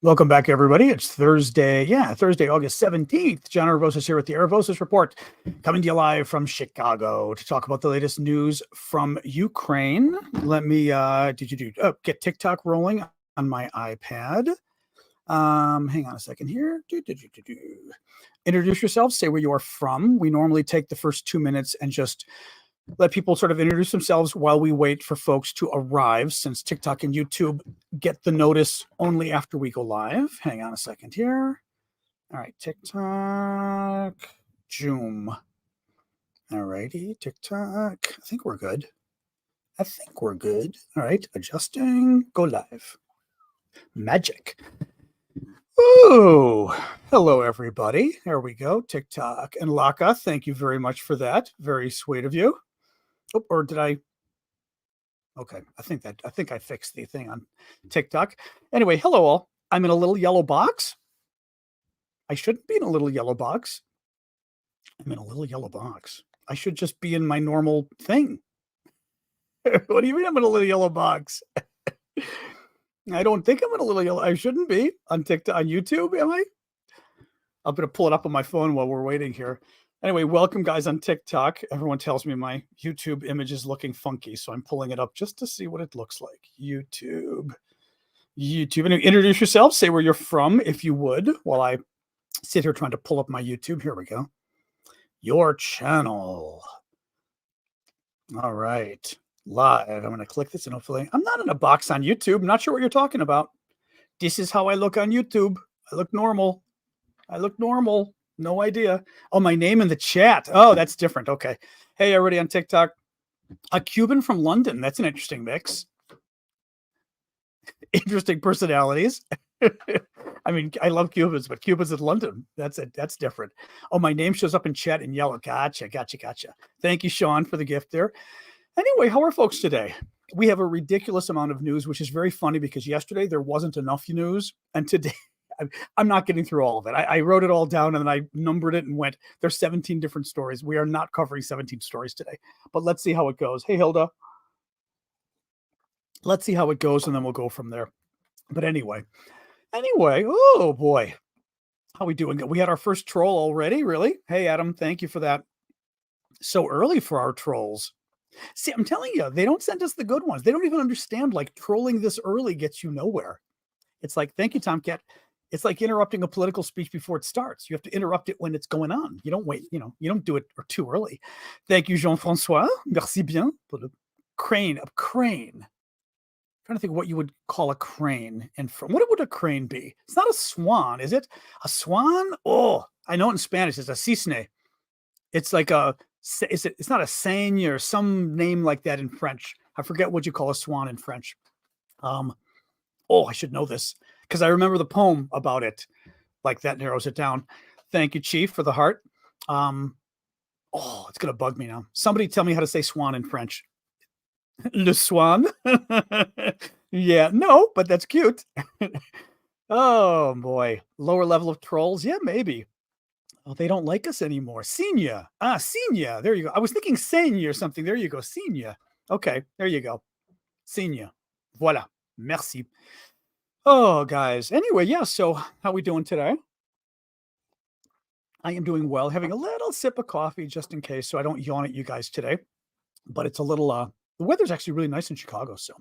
Welcome back, everybody. It's Thursday. Thursday, August 17th. John Aravosis here with the Aravosis Report, coming to you live from Chicago to talk about the latest news from Ukraine. Let me get TikTok rolling on my iPad. Hang on a second here. Introduce yourself, say where you are from. We normally take the first 2 minutes and just let people sort of introduce themselves while we wait for folks to arrive, since TikTok and YouTube get the notice only after we go live. Hang on a second here. All right, TikTok, Zoom. All righty, TikTok. I think we're good. All right, adjusting, go live. Magic. Oh, hello, everybody. There we go. TikTok and Laka, thank you very much for that. Very sweet of you. Oh, or did I? Okay, I think I fixed the thing on TikTok. Anyway, hello all. I'm in a little yellow box. I shouldn't be in a little yellow box. I'm in a little yellow box. I should just be in my normal thing. What do you mean I'm in a little yellow box? I don't think I'm in a little yellow. I shouldn't be on TikTok, on YouTube, am I? I'm going to pull it up on my phone while we're waiting here. Anyway, welcome, guys, on TikTok. Everyone tells me my YouTube image is looking funky, so I'm pulling it up just to see what it looks like. YouTube. And introduce yourself. Say where you're from, if you would, while I sit here trying to pull up my YouTube. Here we go. Your channel. All right. Live. I'm going to click this, and hopefully I'm not in a box on YouTube. I'm not sure what you're talking about. This is how I look on YouTube. I look normal. No idea. Oh, my name in the chat. Oh, that's different. Okay. Hey, everybody on TikTok. A Cuban from London. That's an interesting mix. Interesting personalities. I mean, I love Cubans, but Cubans in London. That's it. That's different. Oh, my name shows up in chat in yellow. Gotcha. Thank you, Sean, for the gift there. Anyway, how are folks today? We have a ridiculous amount of news, which is very funny because yesterday there wasn't enough news, and today I'm not getting through all of it. I wrote it all down and then I numbered it and went, there's 17 different stories. We are not covering 17 stories today, but let's see how it goes. Hey, Hilda. Let's see how it goes and then we'll go from there. But anyway, oh boy, how we doing? We had our first troll already, really? Hey, Adam, thank you for that. So early for our trolls. See, I'm telling you, they don't send us the good ones. They don't even understand, like, trolling this early gets you nowhere. It's like, thank you, Tomcat. It's like interrupting a political speech before it starts. You have to interrupt it when it's going on. You don't wait, you don't do it too early. Thank you, Jean-François. Merci bien. A crane. I'm trying to think what you would call a crane. And what would a crane be? It's not a swan, is it? A swan? Oh, I know in Spanish it's a cisne. It's like it's not a saigne or some name like that in French. I forget what you call a swan in French. I should know this because I remember the poem about it. Like, that narrows it down. Thank you, Chief, for the heart. It's going to bug me now. Somebody tell me how to say swan in French. Le swan. Yeah, no, but that's cute. Oh, boy. Lower level of trolls? Yeah, maybe. Oh, they don't like us anymore. Senior. Senior. There you go. I was thinking senior or something. There you go. Senior. Okay, there you go. Senior. Voilà. Merci. Oh, guys. Anyway, yeah, so how we doing today? I am doing well. Having a little sip of coffee just in case so I don't yawn at you guys today. But it's a little, the weather's actually really nice in Chicago, so.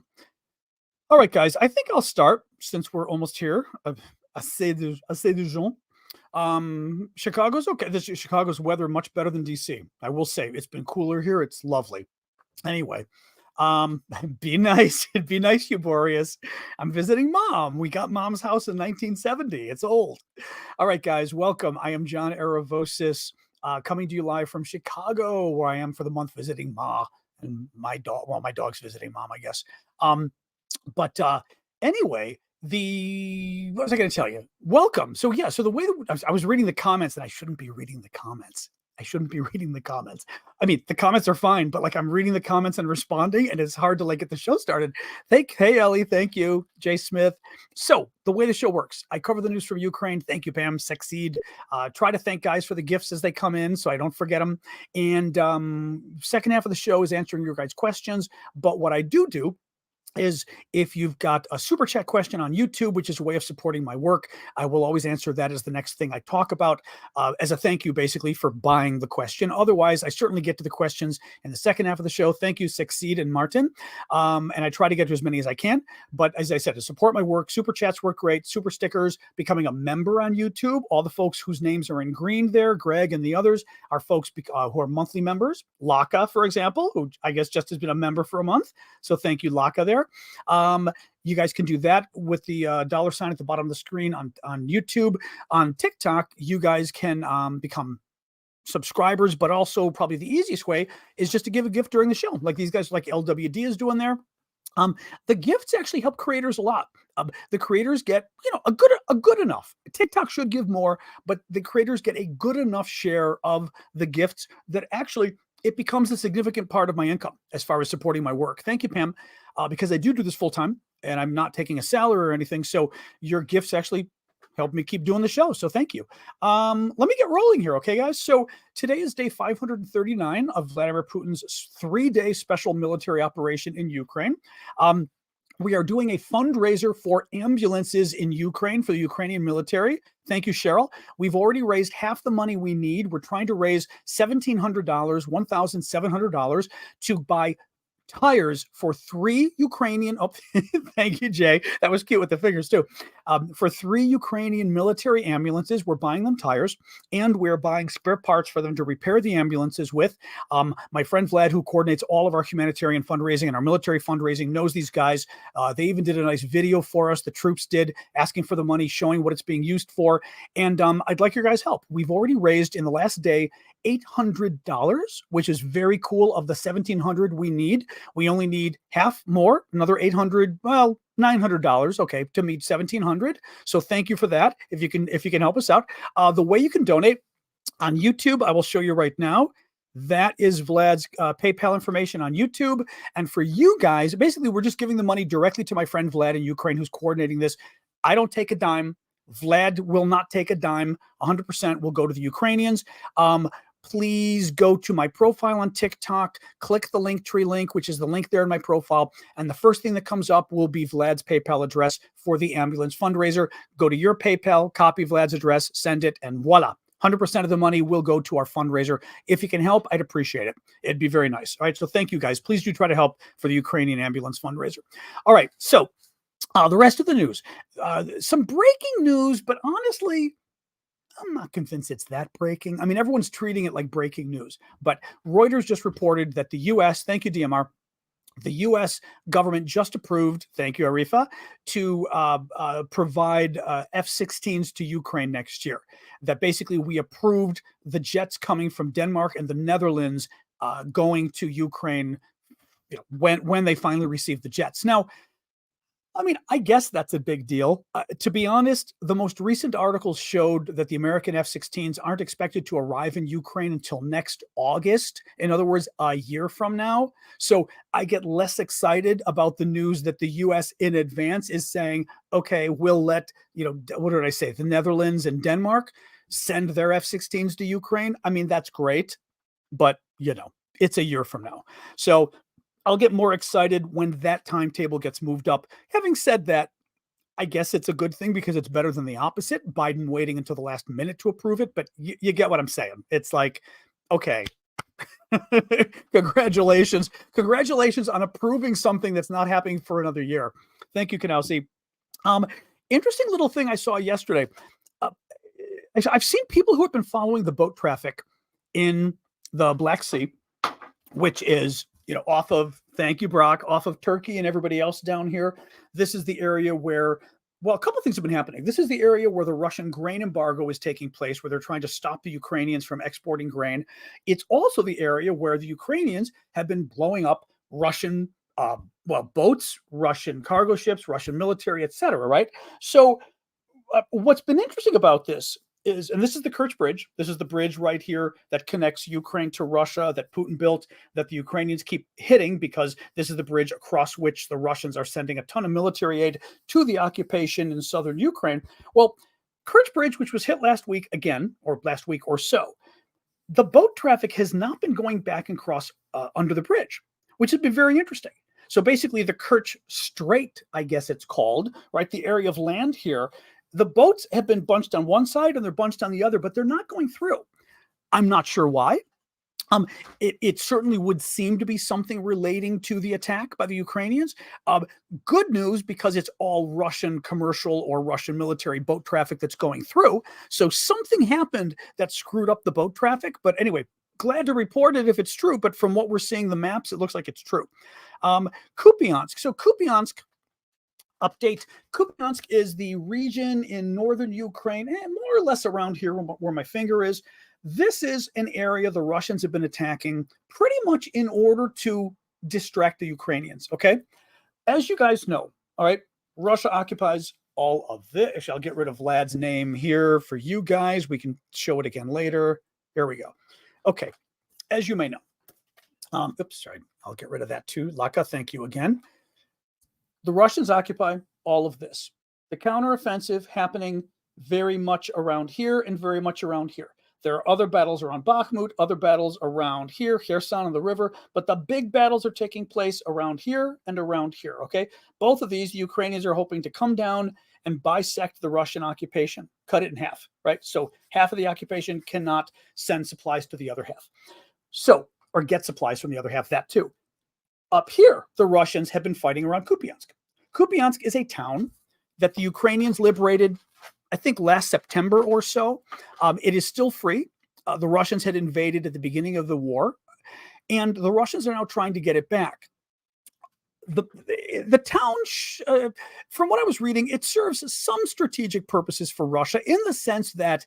All right, guys, I think I'll start since we're almost here. Assez de gens. Chicago's okay. Chicago's weather much better than DC. I will say it's been cooler here. It's lovely. Anyway, be nice. Be nice, Euborius. I'm visiting Mom. We got Mom's house in 1970. It's old. All right, guys, welcome. I am John Aravosis, coming to you live from Chicago, where I am for the month visiting Ma and my dog. Well, my dog's visiting Mom, I guess. Anyway, what was I going to tell you? Welcome. So the way that I was reading the comments, and I shouldn't be reading the comments. I mean, the comments are fine, but like, I'm reading the comments and responding, and it's hard to like get the show started. Hey, Ellie, thank you. Jay Smith. So the way the show works, I cover the news from Ukraine. Thank you, Pam. Succeed. Try to thank guys for the gifts as they come in, so I don't forget them. And second half of the show is answering your guys' questions. But what I do is if you've got a super chat question on YouTube, which is a way of supporting my work, I will always answer that as the next thing I talk about, as a thank you, basically, for buying the question. Otherwise, I certainly get to the questions in the second half of the show. Thank you, Succeed and Martin. And I try to get to as many as I can. But as I said, to support my work, super chats work great. Super stickers, becoming a member on YouTube. All the folks whose names are in green there, Greg and the others, are folks who are monthly members. Laka, for example, who I guess just has been a member for a month. So thank you, Laka, there. You guys can do that with the dollar sign at the bottom of the screen on YouTube. On TikTok, you guys can become subscribers, but also probably the easiest way is just to give a gift during the show, like these guys, like LWD is doing there. The gifts actually help creators a lot. The creators get, a good enough. TikTok should give more, but the creators get a good enough share of the gifts that actually it becomes a significant part of my income as far as supporting my work. Thank you, Pam, because I do this full time and I'm not taking a salary or anything. So your gifts actually help me keep doing the show. So thank you. Let me get rolling here. Okay, guys. So today is day 539 of Vladimir Putin's 3-day special military operation in Ukraine. We are doing a fundraiser for ambulances in Ukraine for the Ukrainian military. Thank you, Cheryl. We've already raised half the money we need. We're trying to raise $1,700, $1,700 to buy tires for 3 Ukrainian, thank you, Jay. That was cute with the fingers too. For 3 Ukrainian military ambulances, we're buying them tires and we're buying spare parts for them to repair the ambulances with. My friend Vlad, who coordinates all of our humanitarian fundraising and our military fundraising, knows these guys. They even did a nice video for us. The troops did, asking for the money, showing what it's being used for. And I'd like your guys' help. We've already raised in the last day $800, which is very cool. Of the $1,700 we need, we only need half more, another $800, well, $900, okay, to meet $1,700. So thank you for that. If you can help us out, the way you can donate on YouTube, I will show you right now. That is Vlad's PayPal information on YouTube. And for you guys, basically, we're just giving the money directly to my friend Vlad in Ukraine, who's coordinating this. I don't take a dime. Vlad will not take a dime. 100% will go to the Ukrainians. Please go to my profile on TikTok, click the Linktree link, which is the link there in my profile. And the first thing that comes up will be Vlad's PayPal address for the ambulance fundraiser. Go to your PayPal, copy Vlad's address, send it, and voila. 100% of the money will go to our fundraiser. If you can help, I'd appreciate it. It'd be very nice. All right. So thank you, guys. Please do try to help for the Ukrainian ambulance fundraiser. All right. So the rest of the news, some breaking news, but honestly, I'm not convinced it's that breaking. I mean, everyone's treating it like breaking news, but Reuters just reported that the U.S., thank you, DMR, the U.S. government just approved, thank you, Arifa, to provide F-16s to Ukraine next year. That basically we approved the jets coming from Denmark and the Netherlands going to Ukraine, when they finally receive the jets. Now, I mean, I guess that's a big deal. To be honest, the most recent articles showed that the American F-16s aren't expected to arrive in Ukraine until next August. In other words, a year from now. So I get less excited about the news that the U.S. in advance is saying, okay, we'll let, what did I say? The Netherlands and Denmark send their F-16s to Ukraine. I mean, that's great, but it's a year from now. So I'll get more excited when that timetable gets moved up. Having said that, I guess it's a good thing because it's better than the opposite, Biden waiting until the last minute to approve it. But you get what I'm saying. It's like, okay, congratulations on approving something that's not happening for another year. Thank you, Kanausi. Interesting little thing I saw yesterday. I've seen people who have been following the boat traffic in the Black Sea, which is off of, thank you, Brock, off of Turkey and everybody else down here. This is the area where, well, a couple of things have been happening. This is the area where the Russian grain embargo is taking place, where they're trying to stop the Ukrainians from exporting grain. It's also the area where the Ukrainians have been blowing up Russian, boats, Russian cargo ships, Russian military, etc. Right? So what's been interesting about this is, and this is the Kerch Bridge. This is the bridge right here that connects Ukraine to Russia that Putin built, that the Ukrainians keep hitting because this is the bridge across which the Russians are sending a ton of military aid to the occupation in southern Ukraine. Well, Kerch Bridge, which was hit last week again, or last week or so, the boat traffic has not been going back and across under the bridge, which has been very interesting. So basically the Kerch Strait, I guess it's called, right? The area of land here, the boats have been bunched on one side and they're bunched on the other, but they're not going through. I'm not sure why. It certainly would seem to be something relating to the attack by the Ukrainians. Good news, because it's all Russian commercial or Russian military boat traffic that's going through. So something happened that screwed up the boat traffic. But anyway, glad to report it if it's true. But from what we're seeing, the maps, it looks like it's true. Kupiansk. So Kupiansk, update. Kupiansk is the region in northern Ukraine, more or less around here where my finger is. This is an area the Russians have been attacking pretty much in order to distract the Ukrainians, okay? As you guys know, all right, Russia occupies all of this. I'll get rid of Vlad's name here for you guys. We can show it again later. There we go. Okay, as you may know. Oops, sorry. I'll get rid of that too. Laka, thank you again. The Russians occupy all of this. The counteroffensive happening very much around here and very much around here. There are other battles around Bakhmut, other battles around here, Kherson on the river, but the big battles are taking place around here and around here, okay? Both of these, the Ukrainians are hoping to come down and bisect the Russian occupation, cut it in half, right? So half of the occupation cannot send supplies to the other half. So, or get supplies from the other half, that too. Up here, the Russians have been fighting around Kupiansk. Kupiansk is a town that the Ukrainians liberated, I think, last September or so. It is still free. The Russians had invaded at the beginning of the war, and the Russians are now trying to get it back. The town, from what I was reading, it serves some strategic purposes for Russia in the sense that,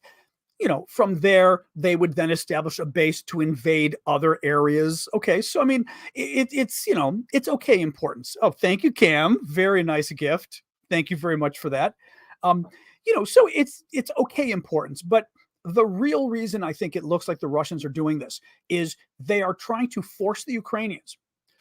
you know, from there, they would then establish a base to invade other areas. Okay, so I mean, it's, you know, it's okay importance. Oh, thank you, Cam. Very nice gift. Thank you very much for that. You know, so it's okay importance, but the real reason I think it looks like the Russians are doing this is they are trying to force the Ukrainians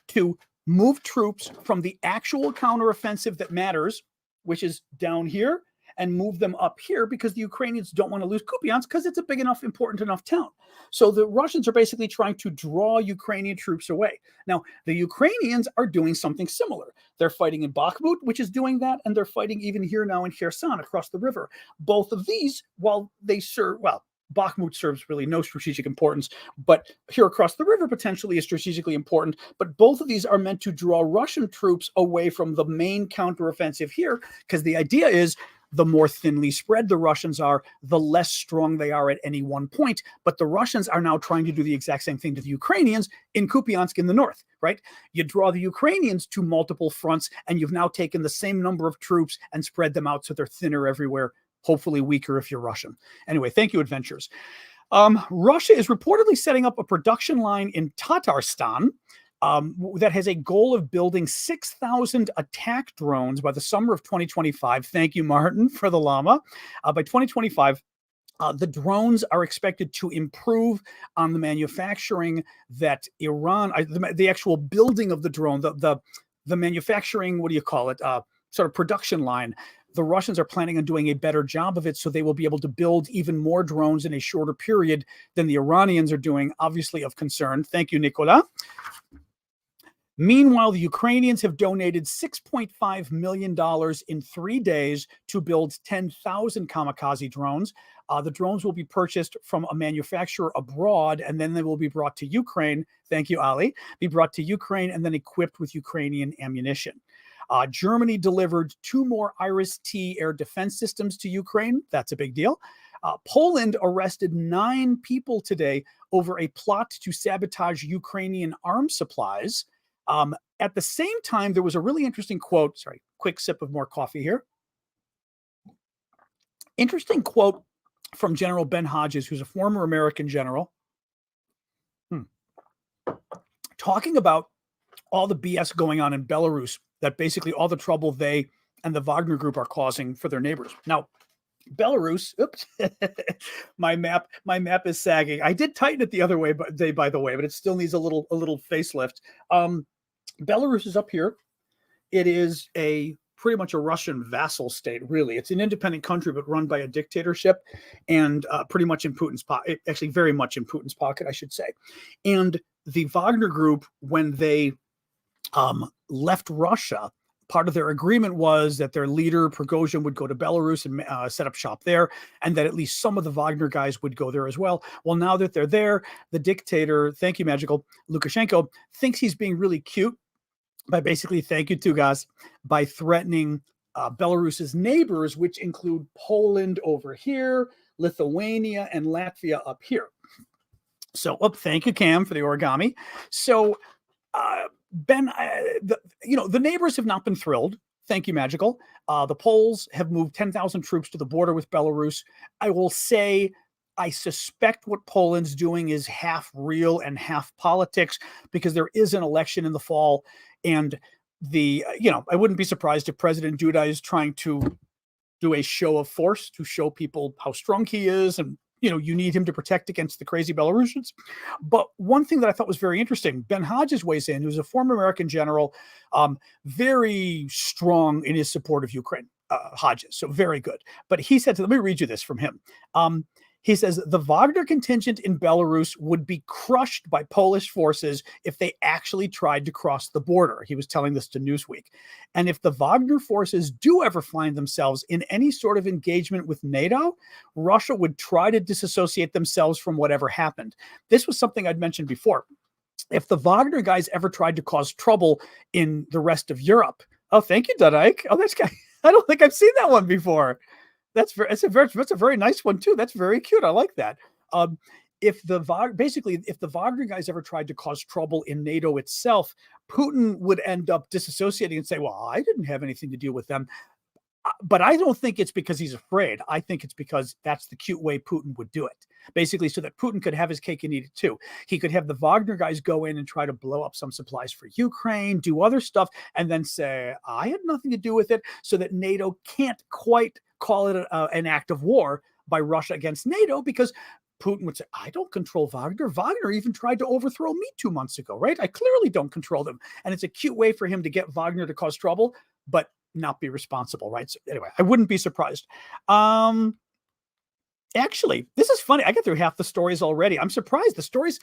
to move troops from the actual counteroffensive that matters, which is down here, and move them up here because the Ukrainians don't want to lose Kupiansk because it's a big enough, important enough town. So the Russians are basically trying to draw Ukrainian troops away. Now, the Ukrainians are doing something similar. They're fighting in Bakhmut, which is doing that, and they're fighting even here now in Kherson across the river. Both of these, while they serve, well, Bakhmut serves really no strategic importance, but here across the river potentially is strategically important. But both of these are meant to draw Russian troops away from the main counteroffensive here, because the idea is the more thinly spread the Russians are, the less strong they are at any one point. But the Russians are now trying to do the exact same thing to the Ukrainians in Kupiansk in the north, right? You draw the Ukrainians to multiple fronts, and you've now taken the same number of troops and spread them out so they're thinner everywhere, hopefully weaker if you're Russian. Anyway, thank you, Adventures. Russia is reportedly setting up a production line in Tatarstan that has a goal of building 6,000 attack drones by the summer of 2025. Thank you, Martin, for the llama. By 2025, the drones are expected to improve on the manufacturing that Iran, the actual building of the drone, the manufacturing, what do you call it, sort of production line. The Russians are planning on doing a better job of it, so they will be able to build even more drones in a shorter period than the Iranians are doing, obviously of concern. Thank you, Nicola. Meanwhile, the Ukrainians have donated $6.5 million in 3 days to build 10,000 kamikaze drones. The drones will be purchased from a manufacturer abroad, and then they will be brought to Ukraine. Thank you, Ali. Be brought to Ukraine and then equipped with Ukrainian ammunition. Germany delivered 2 more Iris-T air defense systems to Ukraine. That's a big deal. Poland arrested 9 people today over a plot to sabotage Ukrainian arms supplies. At the same time, there was a really interesting quote. Sorry, quick sip of more coffee here. Interesting quote from General Ben Hodges, who's a former American general, talking about all the BS going on in Belarus, that basically all the trouble they and the Wagner group are causing for their neighbors. Now, Belarus, oops, my map is sagging. I did tighten it the other way, by the way, but it still needs a little facelift. Belarus is up here. It is pretty much a Russian vassal state, really. It's an independent country, but run by a dictatorship, and pretty much in Putin's pocket, actually very much in Putin's pocket, I should say. And the Wagner group, when they left Russia. Part of their agreement was that their leader, Prigozhin, would go to Belarus and set up shop there, and that at least some of the Wagner guys would go there as well. Well, now that they're there, the dictator, thank you, Magical, Lukashenko, thinks he's being really cute by basically, thank you, two guys, by threatening Belarus's neighbors, which include Poland over here, Lithuania, and Latvia up here. So, thank you, Cam, for the origami. So, Ben, the neighbors have not been thrilled. Thank you, Magical. The Poles have moved 10,000 troops to the border with Belarus. I will say, I suspect what Poland's doing is half real and half politics, because there is an election in the fall. And I wouldn't be surprised if President Duda is trying to do a show of force to show people how strong he is, and you need him to protect against the crazy Belarusians. But one thing that I thought was very interesting, Ben Hodges weighs in, who's a former American general, very strong in his support of Ukraine, Hodges, so very good. But he said, let me read you this from him. He says, the Wagner contingent in Belarus would be crushed by Polish forces if they actually tried to cross the border. He was telling this to Newsweek. And if the Wagner forces do ever find themselves in any sort of engagement with NATO, Russia would try to disassociate themselves from whatever happened. This was something I'd mentioned before. If the Wagner guys ever tried to cause trouble in the rest of Europe, oh, thank you, Dudike. Oh, that's I don't think I've seen that one before. That's a very nice one too. That's very cute. I like that. If the Wagner guys ever tried to cause trouble in NATO itself, Putin would end up disassociating and say, "Well, I didn't have anything to do with them." But I don't think it's because he's afraid. I think it's because that's the cute way Putin would do it. Basically, so that Putin could have his cake and eat it too. He could have the Wagner guys go in and try to blow up some supplies for Ukraine, do other stuff, and then say, I had nothing to do with it, so that NATO can't quite call it an act of war by Russia against NATO, because Putin would say, I don't control Wagner. Wagner even tried to overthrow me 2 months ago, right? I clearly don't control them. And it's a cute way for him to get Wagner to cause trouble, but not be responsible, right? So anyway, I wouldn't be surprised. Actually, this is funny. I get through half the stories already. I'm surprised. The stories,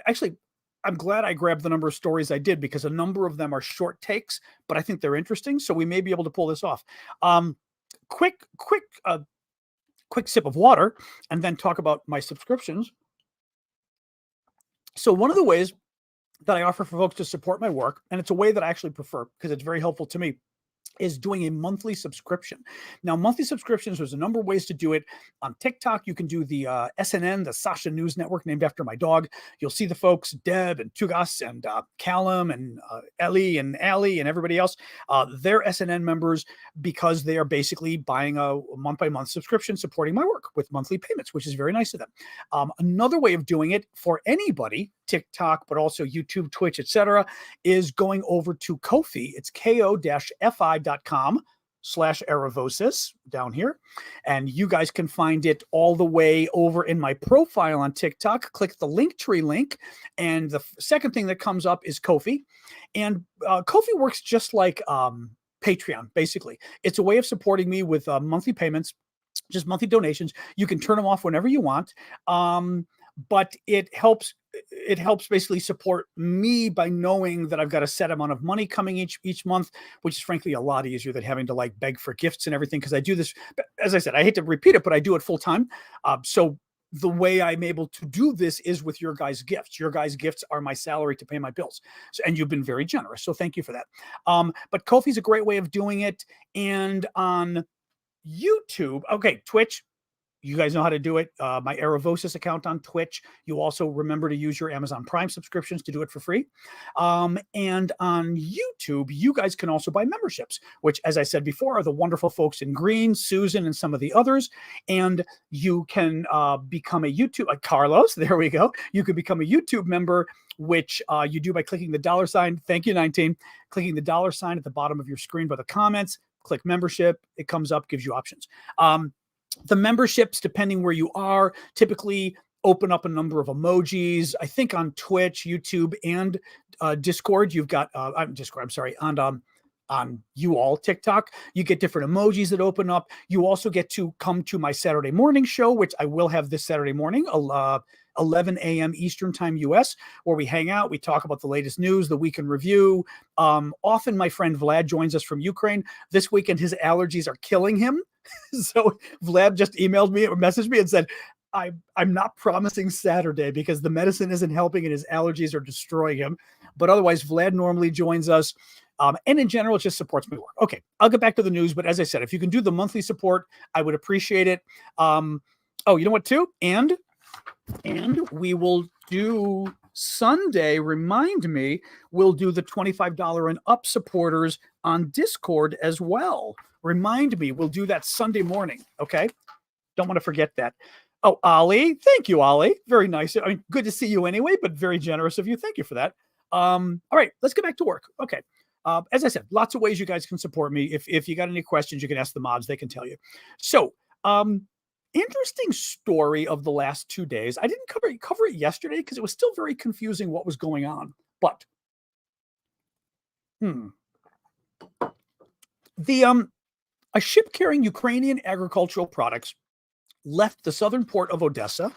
actually, I'm glad I grabbed the number of stories I did, because a number of them are short takes, but I think they're interesting. So we may be able to pull this off. Quick sip of water, and then talk about my subscriptions. So one of the ways that I offer for folks to support my work, and it's a way that I actually prefer because it's very helpful to me, is doing a monthly subscription. Now, monthly subscriptions, there's a number of ways to do it. On TikTok, you can do the SNN, the Sasha News Network, named after my dog. You'll see the folks, Deb and Tugas and Callum and Ellie and Allie and everybody else. They're SNN members because they are basically buying a month-by-month subscription, supporting my work with monthly payments, which is very nice of them. Another way of doing it for anybody, TikTok, but also YouTube, Twitch, etc., is going over to Ko-fi. It's ko-fi.com/Aravosis down here. And you guys can find it all the way over in my profile on TikTok. Click the Linktree link. And the second thing that comes up is Ko-fi. And Ko-fi works just like Patreon, basically. It's a way of supporting me with monthly payments, just monthly donations. You can turn them off whenever you want. But it helps basically support me by knowing that I've got a set amount of money coming each month, which is frankly a lot easier than having to like beg for gifts and everything. Because I do this, as I said, I hate to repeat it, but I do it full time. So the way I'm able to do this is with your guys' gifts. Your guys' gifts are my salary to pay my bills. And you've been very generous. So thank you for that. But Ko-fi is a great way of doing it. And on YouTube, okay, Twitch, you guys know how to do it. My Aravosis account on Twitch. You also remember to use your Amazon Prime subscriptions to do it for free. And on YouTube, you guys can also buy memberships, which, as I said before, are the wonderful folks in green, Susan, and some of the others. And you can become a YouTube, like Carlos, there we go. You can become a YouTube member, which you do by clicking the $sign. Thank you, 19. Clicking the $sign at the bottom of your screen by the comments. Click membership. It comes up, gives you options. The memberships, depending where you are, typically open up a number of emojis. I think on Twitch, YouTube, and Discord, you've got Discord. I'm sorry, on you all TikTok, you get different emojis that open up. You also get to come to my Saturday morning show, which I will have this Saturday morning, 11 a.m. Eastern time US, where we hang out. We talk about the latest news, the week in review. Often my friend Vlad joins us from Ukraine. This weekend, his allergies are killing him. So Vlad just emailed me or messaged me and said, I'm not promising Saturday because the medicine isn't helping and his allergies are destroying him. But otherwise, Vlad normally joins us. And in general, it just supports my work. Okay, I'll get back to the news. But as I said, if you can do the monthly support, I would appreciate it. Oh, you know what, too? And we will do Sunday, remind me, we'll do the $25 and up supporters on Discord as well. Remind me, we'll do that Sunday morning. Okay, don't want to forget that. Oh, Ollie. Thank you, Ollie. Very nice. I mean, good to see you anyway, but very generous of you. Thank you for that. All right, let's get back to work. Okay. As I said, lots of ways you guys can support me. If you got any questions, you can ask the mods. They can tell you. So, interesting story of the last 2 days. I didn't cover it yesterday because it was still very confusing what was going on. But, a ship carrying Ukrainian agricultural products left the southern port of Odessa.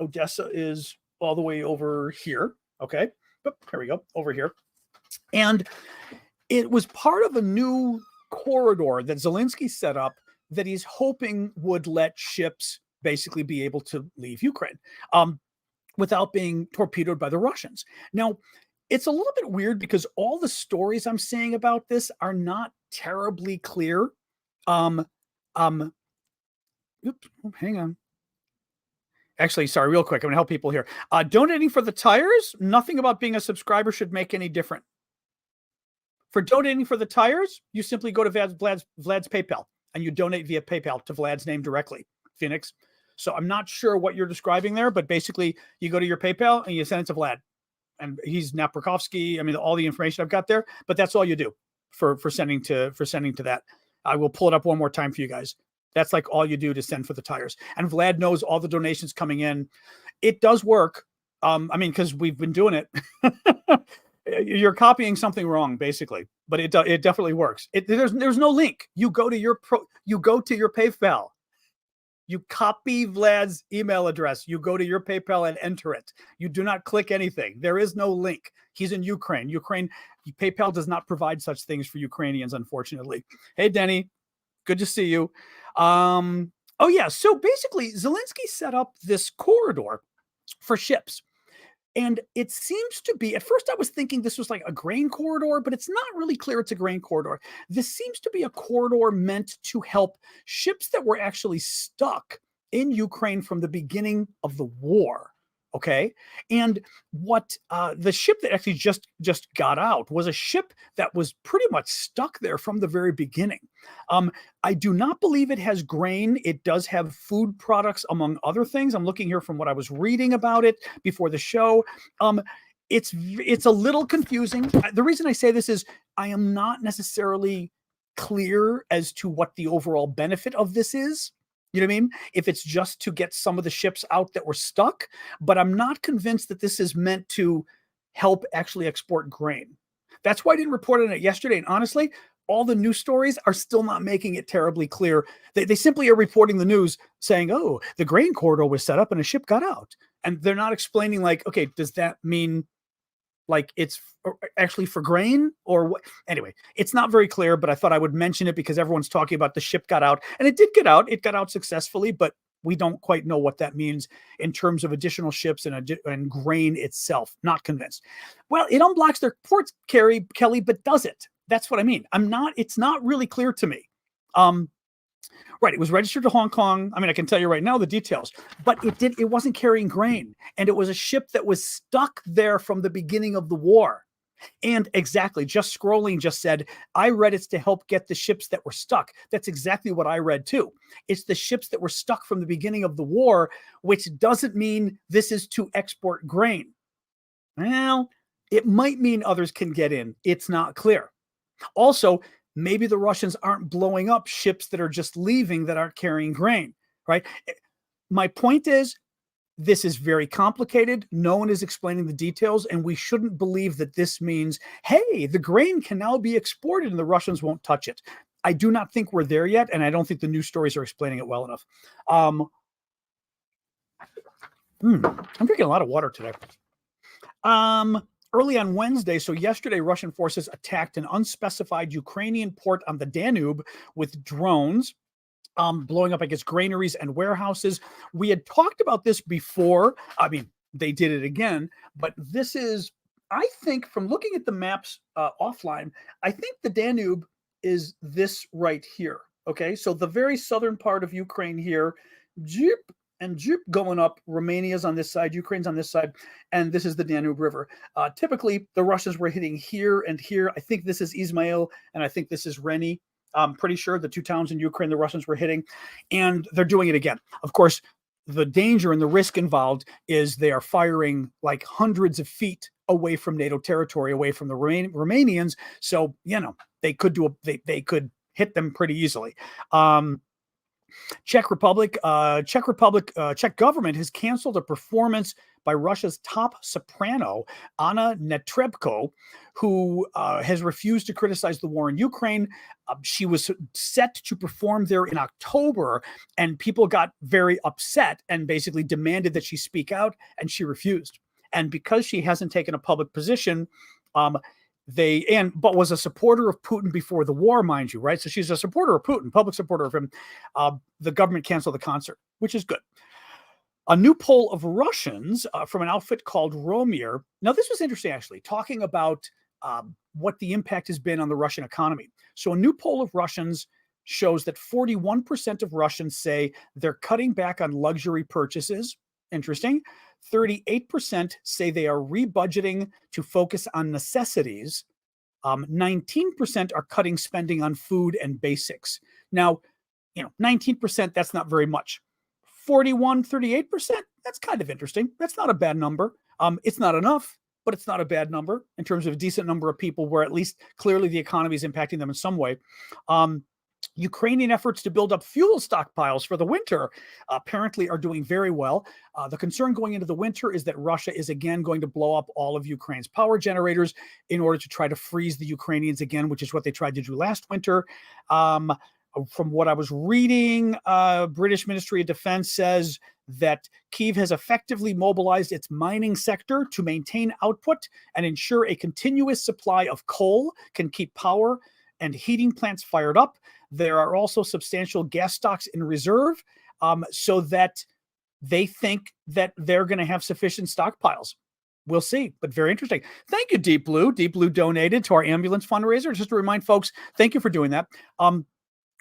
Odessa is all the way over here. Okay. Here we go. Over here. And it was part of a new corridor that Zelensky set up that he's hoping would let ships basically be able to leave Ukraine without being torpedoed by the Russians. Now, it's a little bit weird because all the stories I'm saying about this are not terribly clear. Oops, hang on. Actually, sorry, real quick. I'm going to help people here. Donating for the tires, nothing about being a subscriber should make any difference. For donating for the tires, you simply go to Vlad's PayPal and you donate via PayPal to Vlad's name directly, Phoenix. So I'm not sure what you're describing there, but basically you go to your PayPal and you send it to Vlad. And he's Naprokovsky. I mean, all the information I've got there, but that's all you do for sending to that. I will pull it up one more time for you guys. That's like all you do to send for the tires. And Vlad knows all the donations coming in. It does work. I mean, because we've been doing it. You're copying something wrong, basically, but it definitely works. There's no link. You go to your PayPal. You copy Vlad's email address. You go to your PayPal and enter it. You do not click anything. There is no link. He's in Ukraine. PayPal does not provide such things for Ukrainians, unfortunately. Hey, Denny. Good to see you. Oh, yeah. So basically, Zelensky set up this corridor for ships. And it seems to be, at first I was thinking this was like a grain corridor, but it's not really clear it's a grain corridor. This seems to be a corridor meant to help ships that were actually stuck in Ukraine from the beginning of the war. Okay. And what the ship that actually just got out was a ship that was pretty much stuck there from the very beginning. I do not believe it has grain. It does have food products, among other things. I'm looking here from what I was reading about it before the show. It's a little confusing. The reason I say this is I am not necessarily clear as to what the overall benefit of this is. You know what I mean? If it's just to get some of the ships out that were stuck, but I'm not convinced that this is meant to help actually export grain. That's why I didn't report on it yesterday. And honestly, all the news stories are still not making it terribly clear. They simply are reporting the news saying, oh, the grain corridor was set up and a ship got out. And they're not explaining like, okay, does that mean like it's actually for grain or what? Anyway, it's not very clear, but I thought I would mention it because everyone's talking about the ship got out, and it did get out. It got out successfully, but we don't quite know what that means in terms of additional ships and grain itself. Not convinced. Well, it unblocks their ports, Kelly, but does it? That's what I mean. It's not really clear to me. Right. It was registered to Hong Kong. I mean, I can tell you right now the details, but it wasn't carrying grain. And it was a ship that was stuck there from the beginning of the war. And exactly, just scrolling just said, I read it's to help get the ships that were stuck. That's exactly what I read too. It's the ships that were stuck from the beginning of the war, which doesn't mean this is to export grain. Well, it might mean others can get in. It's not clear. Also, maybe the Russians aren't blowing up ships that are just leaving that aren't carrying grain, right? My point is, this is very complicated. No one is explaining the details, and we shouldn't believe that this means, hey, the grain can now be exported and the Russians won't touch it. I do not think we're there yet, and I don't think the news stories are explaining it well enough. I'm drinking a lot of water today. Early on Wednesday, so yesterday, Russian forces attacked an unspecified Ukrainian port on the Danube with drones, blowing up, I guess, granaries and warehouses. We had talked about this before. I mean, they did it again, but this is, I think, from looking at the maps offline, I think the Danube is this right here. Okay, so the very southern part of Ukraine here, Jeep and Jeep going up. Romania's on this side, Ukraine's on this side, and this is the Danube River. Typically, the Russians were hitting here and here. I think this is Izmail, and I think this is Reni. I'm pretty sure the two towns in Ukraine the Russians were hitting, and they're doing it again. Of course, the danger and the risk involved is they are firing like hundreds of feet away from NATO territory, away from the Romanians. So, they could they could hit them pretty easily. Czech government has canceled a performance by Russia's top soprano, Anna Netrebko, who has refused to criticize the war in Ukraine. She was set to perform there in October, and people got very upset and basically demanded that she speak out, and she refused. And because she hasn't taken a public position, but was a supporter of Putin before the war, mind you, right? So she's a supporter of Putin, public supporter of him. The government canceled the concert, which is good. A new poll of Russians from an outfit called Romir. Now, this was interesting, actually, talking about what the impact has been on the Russian economy. So a new poll of Russians shows that 41% of Russians say they're cutting back on luxury purchases. Interesting. 38% say they are rebudgeting to focus on necessities. 19% are cutting spending on food and basics. Now, 19%, that's not very much. 38%, that's kind of interesting. That's not a bad number. It's not enough, but it's not a bad number in terms of a decent number of people where at least clearly the economy is impacting them in some way. Ukrainian efforts to build up fuel stockpiles for the winter apparently are doing very well. The concern going into the winter is that Russia is again going to blow up all of Ukraine's power generators in order to try to freeze the Ukrainians again, which is what they tried to do last winter. From what I was reading, British Ministry of Defense says that Kyiv has effectively mobilized its mining sector to maintain output and ensure a continuous supply of coal can keep power and heating plants fired up. There are also substantial gas stocks in reserve, so that they think that they're going to have sufficient stockpiles. We'll see, but very interesting. Thank you, Deep Blue. Deep Blue donated to our ambulance fundraiser. Just to remind folks, thank you for doing that.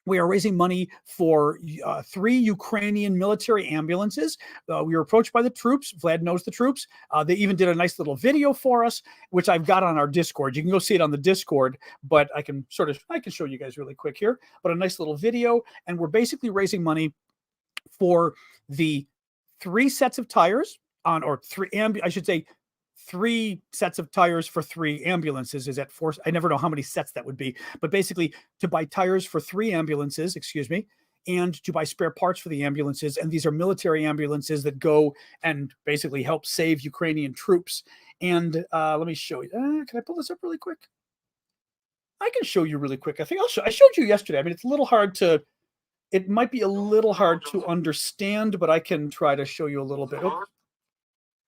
We are raising money for 3 Ukrainian military ambulances. We were approached by the troops. Vlad knows the troops. They even did a nice little video for us, which I've got on our Discord. You can go see it on the Discord, but I can show you guys really quick here. But a nice little video, and we're basically raising money for the 3 sets of tires three sets of tires for 3 ambulances is at 4. I never know how many sets that would be, but basically to buy tires for 3 ambulances, and to buy spare parts for the ambulances. And these are military ambulances that go and basically help save Ukrainian troops. And let me show you. Can I pull this up really quick? I can show you really quick. I think I showed you yesterday. I mean, it might be a little hard to understand, but I can try to show you a little bit.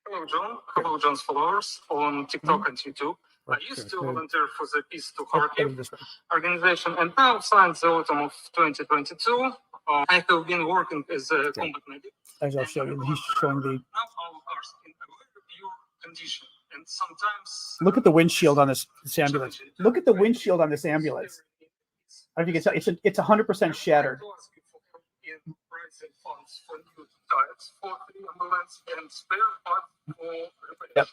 Hello, John. Hello, John's followers on TikTok and YouTube. I used to volunteer for the Peace to Kharkiv organization, and now since the autumn of 2022, I have been working as a combat medic. As I'll show you, he's showing the. Now our cars in a very pure condition, and sometimes. Look at the windshield on this ambulance. Look at the windshield on this ambulance. I don't know if you can tell. It's 100% shattered. Funds for new tires for the ambulance and spare parts for repair. Yep.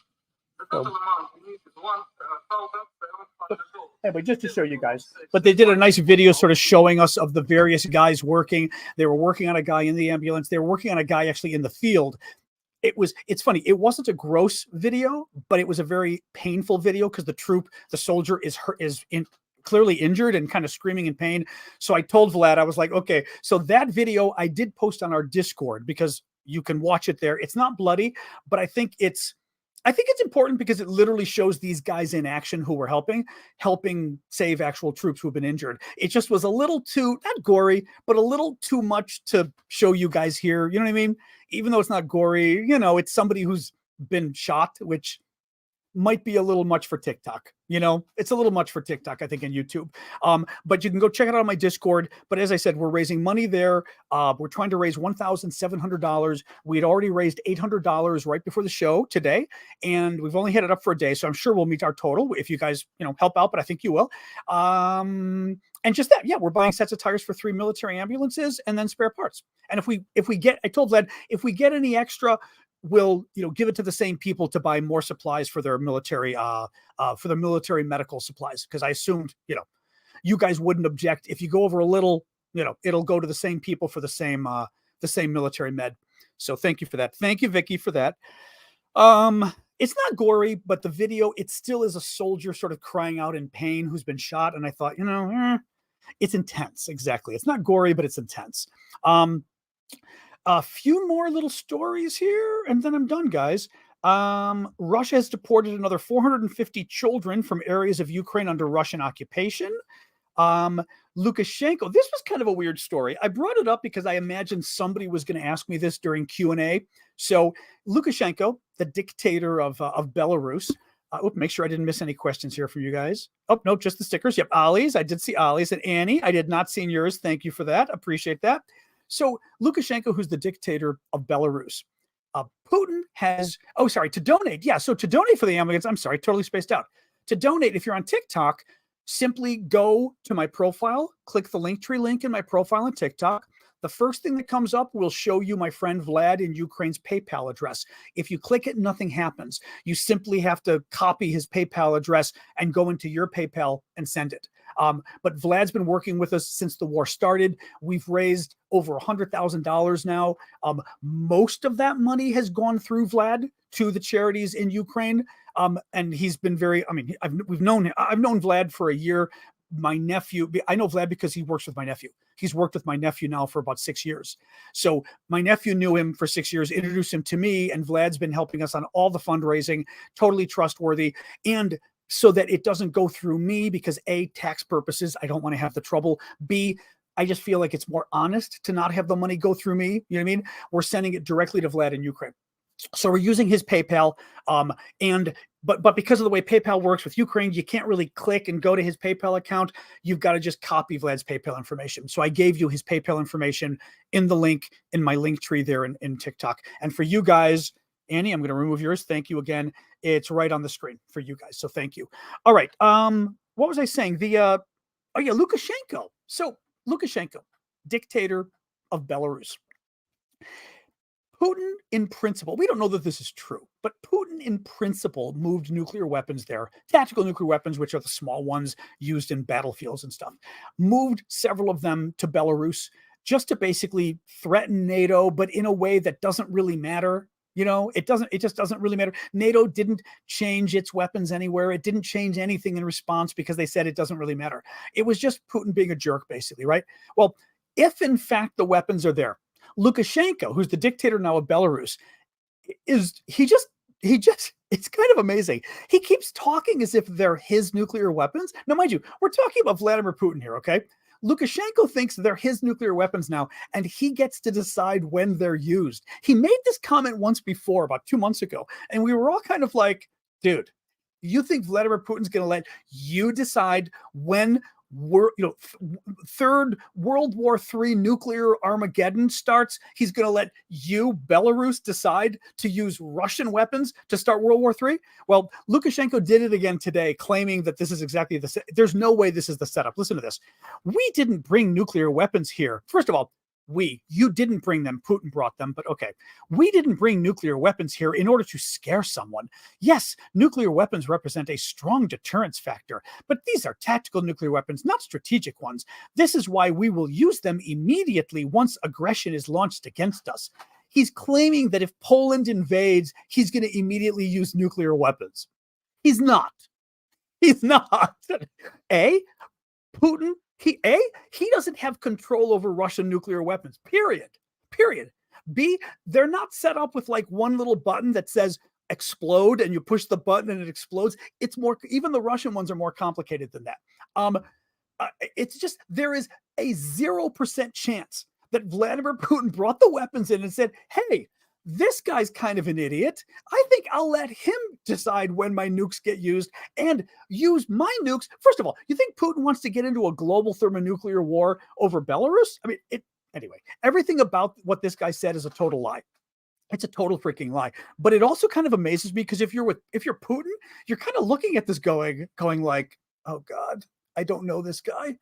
The total amount we need is $1,700. Anyway, just to show you guys. But they did a nice video sort of showing us of the various guys working. They were working on a guy in the ambulance. They were working on a guy actually in the field. It's funny. It wasn't a gross video, but it was a very painful video because the soldier is clearly injured and kind of screaming in pain. So I told Vlad, I was like, okay, so that video I did post on our Discord because you can watch it there. It's not bloody, but I think it's I think it's important because it literally shows these guys in action who were helping save actual troops who've been injured. It just was a little too, not gory, but a little too much to show you guys here. You know what I mean? Even though it's not gory, it's somebody who's been shot, which might be a little much for TikTok. It's a little much for TikTok, I think, and YouTube. But you can go check it out on my Discord. But as I said, we're raising money there. We're trying to raise $1,700. We'd already raised $800 right before the show today, and we've only had it up for a day. So I'm sure we'll meet our total if you guys, help out, but I think you will. And just that, yeah, we're buying sets of tires for 3 military ambulances and then spare parts. And if we get, I told Vlad, if we get any extra, we'll give it to the same people to buy more supplies for their military medical supplies, because I assumed you guys wouldn't object if you go over a little, it'll go to the same people for the same military med. So thank you for that. Thank you, Vicky, for that. It's not gory, but the video, it still is a soldier sort of crying out in pain who's been shot, and I thought, it's intense. Exactly. It's not gory, but it's intense. A few more little stories here, and then I'm done, guys. Russia has deported another 450 children from areas of Ukraine under Russian occupation. Lukashenko, this was kind of a weird story. I brought it up because I imagined somebody was going to ask me this during Q&A. So Lukashenko, the dictator of Belarus, make sure I didn't miss any questions here from you guys. Oh, no, just the stickers. Yep, Ollie's. I did see Ollie's. And Annie, I did not see yours. Thank you for that. Appreciate that. So Lukashenko, who's the dictator of Belarus, Putin has, to donate. Yeah, so to donate for the ambulance, I'm sorry, totally spaced out. To donate, if you're on TikTok, simply go to my profile, click the Linktree link in my profile on TikTok. The first thing that comes up will show you my friend Vlad in Ukraine's PayPal address. If you click it, nothing happens. You simply have to copy his PayPal address and go into your PayPal and send it. But Vlad's been working with us since the war started. We've raised over $100,000 now. Most of that money has gone through Vlad to the charities in Ukraine. And he's been I've known Vlad for a year. My nephew, I know Vlad because he works with my nephew. He's worked with my nephew now for about 6 years. So my nephew knew him for 6 years, introduced him to me, and Vlad's been helping us on all the fundraising, totally trustworthy. And so that it doesn't go through me because A, tax purposes, I don't want to have the trouble. B, I just feel like it's more honest to not have the money go through me. You know what I mean? We're sending it directly to Vlad in Ukraine. So we're using his PayPal. But because of the way PayPal works with Ukraine, you can't really click and go to his PayPal account. You've got to just copy Vlad's PayPal information. So I gave you his PayPal information in the link in my link tree there in TikTok. And for you guys, Annie, I'm going to remove yours. Thank you again. It's right on the screen for you guys. So thank you. All right. What was I saying? Lukashenko. So Lukashenko, dictator of Belarus. Putin, in principle, we don't know that this is true, but Putin, in principle, moved nuclear weapons there, tactical nuclear weapons, which are the small ones used in battlefields and stuff, moved several of them to Belarus just to basically threaten NATO, but in a way that doesn't really matter. It just doesn't really matter. NATO didn't change its weapons anywhere. It didn't change anything in response because they said it doesn't really matter. It was just Putin being a jerk, basically, right? Well, if in fact the weapons are there, Lukashenko, who's the dictator now of Belarus, it's kind of amazing. He keeps talking as if they're his nuclear weapons. Now, mind you, we're talking about Vladimir Putin here, okay? Lukashenko thinks they're his nuclear weapons now, and he gets to decide when they're used. He made this comment once before, about 2 months ago, and we were all kind of like, dude, you think Vladimir Putin's going to let you decide when Third World War III nuclear Armageddon starts? He's going to let you, Belarus, decide to use Russian weapons to start World War III? Well, Lukashenko did it again today, claiming that this is exactly there's no way this is the setup. Listen to this. We didn't bring nuclear weapons here. First of all, you didn't bring them. Putin brought them, but okay. We didn't bring nuclear weapons here in order to scare someone. Yes, nuclear weapons represent a strong deterrence factor, but these are tactical nuclear weapons, not strategic ones. This is why we will use them immediately once aggression is launched against us. He's claiming that if Poland invades, he's going to immediately use nuclear weapons. He's not. He's not. Putin, he doesn't have control over Russian nuclear weapons, period. B, they're not set up with like one little button that says, explode and you push the button and it explodes. It's more, even the Russian ones are more complicated than that. It's just, there is a 0% chance that Vladimir Putin brought the weapons in and said, hey, this guy's kind of an idiot. I think I'll let him decide when my nukes get used and use my nukes. First of all, you think Putin wants to get into a global thermonuclear war over Belarus? I mean, anyway, everything about what this guy said is a total lie. It's a total freaking lie. But it also kind of amazes me because if you're Putin, you're kind of looking at this going like, oh God, I don't know this guy.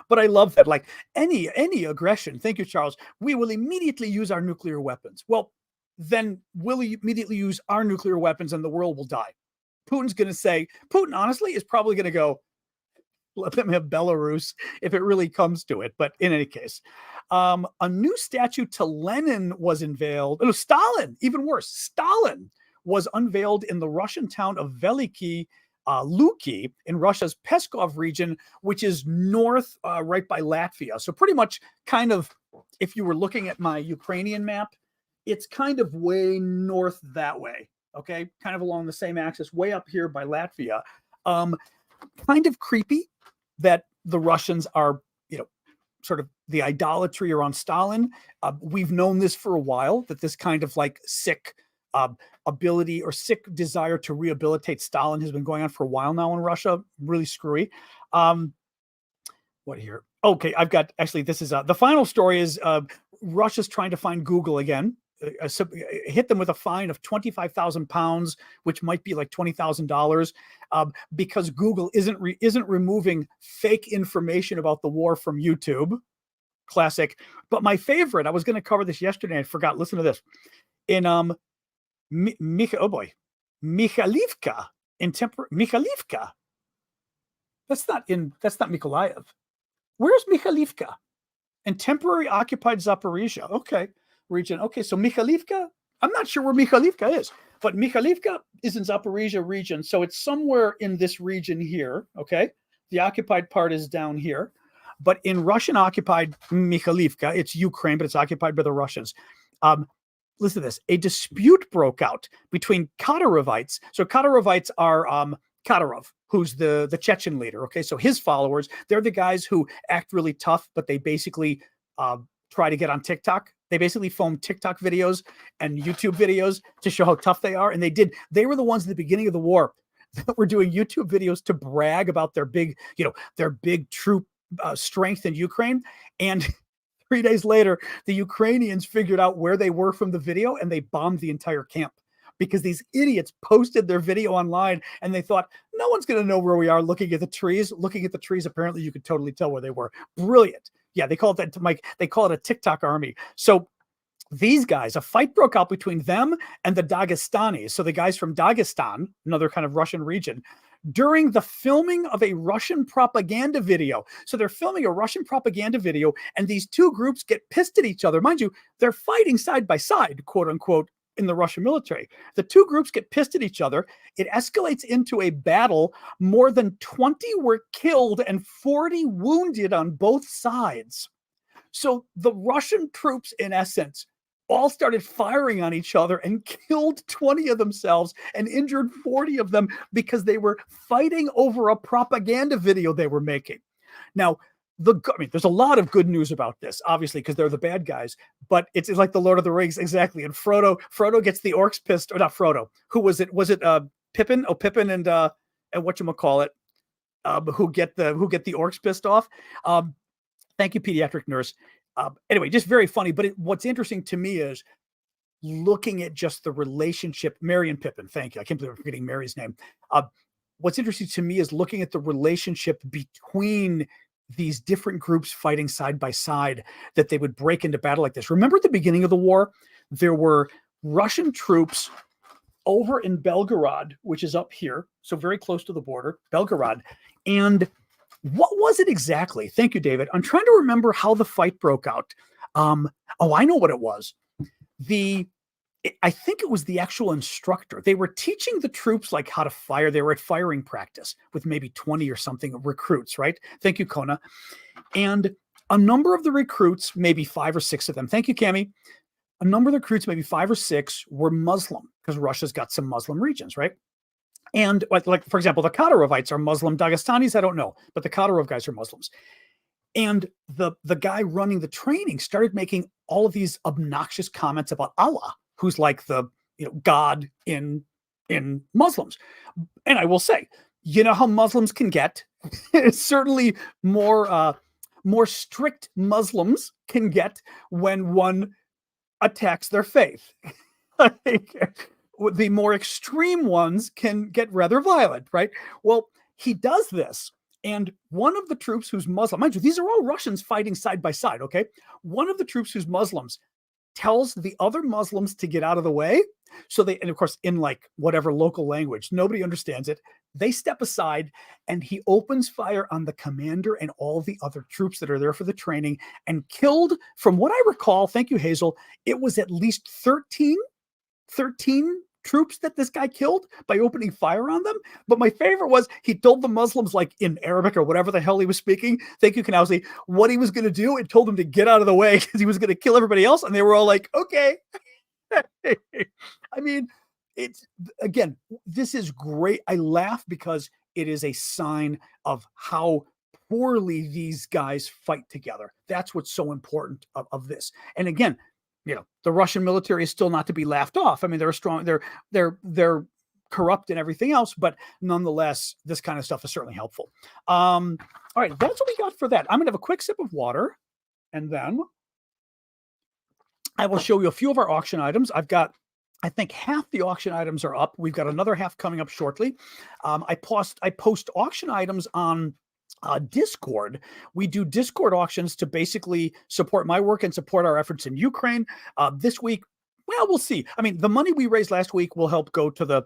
But I love that. Like any aggression, thank you, Charles, we will immediately use our nuclear weapons. Well, then we'll immediately use our nuclear weapons and the world will die. Putin's going to say, Putin honestly is probably going to go, let them have Belarus if it really comes to it. But in any case, a new statue to Lenin was unveiled. No, Stalin, even worse. Stalin was unveiled in the Russian town of Veliki Luki in Russia's Pskov region, which is north, right by Latvia. So pretty much kind of, if you were looking at my Ukrainian map, it's kind of way north that way. Okay. Kind of along the same axis, way up here by Latvia. Kind of creepy that the Russians are, sort of the idolatry around Stalin. We've known this for a while, that this kind of like sick ability or sick desire to rehabilitate Stalin has been going on for a while now in Russia. Really screwy. What here? Okay, I've got, actually, this is the final story is Russia's trying to find Google again. Hit them with a fine of £25,000, which might be like $20,000, because Google isn't removing fake information about the war from YouTube. Classic. But my favorite, I was going to cover this yesterday, I forgot. Listen to this. In Mikhailivka, Mikhailivka. That's not Mykolaiv. Where's Mikhailivka? In temporary occupied Zaporizhia. Okay. Region. Okay, so Mikhailivka, I'm not sure where Mikhailivka is, but Mikhailivka is in Zaporizhia region. So it's somewhere in this region here. Okay. The occupied part is down here. But in Russian occupied Mikhailivka, it's Ukraine, but it's occupied by the Russians. Listen to this. A dispute broke out between Kadyrovites. So Kadyrovites are Kadyrov, who's the Chechen leader. Okay, so his followers, they're the guys who act really tough, but they basically try to get on TikTok. They basically film TikTok videos and YouTube videos to show how tough they are. And they were the ones at the beginning of the war that were doing YouTube videos to brag about their big troop strength in Ukraine. And 3 days later, the Ukrainians figured out where they were from the video and they bombed the entire camp because these idiots posted their video online and they thought, no one's going to know where we are looking at the trees. Looking at the trees, apparently you could totally tell where they were. Brilliant. Yeah, they call it that, Mike. They call it a TikTok army. So these guys, a fight broke out between them and the Dagestanis. So the guys from Dagestan, another kind of Russian region, during the filming of a Russian propaganda video. So they're filming a Russian propaganda video, and these two groups get pissed at each other. Mind you, they're fighting side by side, quote unquote, in the Russian military. The two groups get pissed at each other. It escalates into a battle. More than 20 were killed and 40 wounded on both sides. So the Russian troops, in essence, all started firing on each other and killed 20 of themselves and injured 40 of them because they were fighting over a propaganda video they were making. Now, there's a lot of good news about this, obviously, because they're the bad guys, but it's like the Lord of the Rings, exactly. And Frodo gets the orcs pissed, or not Frodo. Who was it? Was it Pippin? Oh, Pippin and whatchamacallit, who get the orcs pissed off. Thank you, pediatric nurse. Anyway, just very funny. But what's interesting to me is looking at just the relationship, Merry and Pippin. Thank you. I can't believe I'm forgetting Mary's name. What's interesting to me is looking at the relationship between these different groups fighting side by side, that they would break into battle like this. Remember at the beginning of the war, there were Russian troops over in Belgorod, which is up here, so very close to the border, Belgorod. And what was it exactly? Thank you, David. I'm trying to remember how the fight broke out. I know what it was. I think it was the actual instructor. They were teaching the troops like how to fire. They were at firing practice with maybe 20 or something recruits, right? Thank you, Kona. And a number of the recruits, maybe 5 or 6 of them, thank you, Cami. A number of the recruits, maybe 5 or 6, were Muslim. because Russia's got some Muslim regions, right? And like for example, the Kadarovites are Muslim. Dagestanis, I don't know, but the Kadyrov guys are Muslims. And the guy running the training started making all of these obnoxious comments about Allah, who's like the God in Muslims. And I will say, you know how Muslims can get. Certainly more strict Muslims can get when one attacks their faith. The more extreme ones can get rather violent, right? Well, he does this. And one of the troops who's Muslim, mind you, these are all Russians fighting side by side, okay? One of the troops who's Muslims tells the other Muslims to get out of the way. So they, and of course, in like whatever local language, nobody understands it. They step aside and he opens fire on the commander and all the other troops that are there for the training and killed, from what I recall, thank you, Hazel, it was at least 13 troops that this guy killed by opening fire on them. But my favorite was he told the Muslims, like in Arabic or whatever the hell he was speaking, thank you, Kanausi, what he was going to do, and told them to get out of the way because he was going to kill everybody else. And they were all like, okay. I mean, it's, again, this is great. I laugh because it is a sign of how poorly these guys fight together. That's what's so important of this. And again, the Russian military is still not to be laughed off. I mean, they're strong, they're corrupt and everything else, but nonetheless, this kind of stuff is certainly helpful. All right, that's what we got for that. I'm gonna have a quick sip of water, and then I will show you a few of our auction items. I've got, I think half the auction items are up. We've got another half coming up shortly. I post auction items on Discord. We do Discord auctions to basically support my work and support our efforts in Ukraine. This week, well, we'll see. I mean, the money we raised last week will help go to the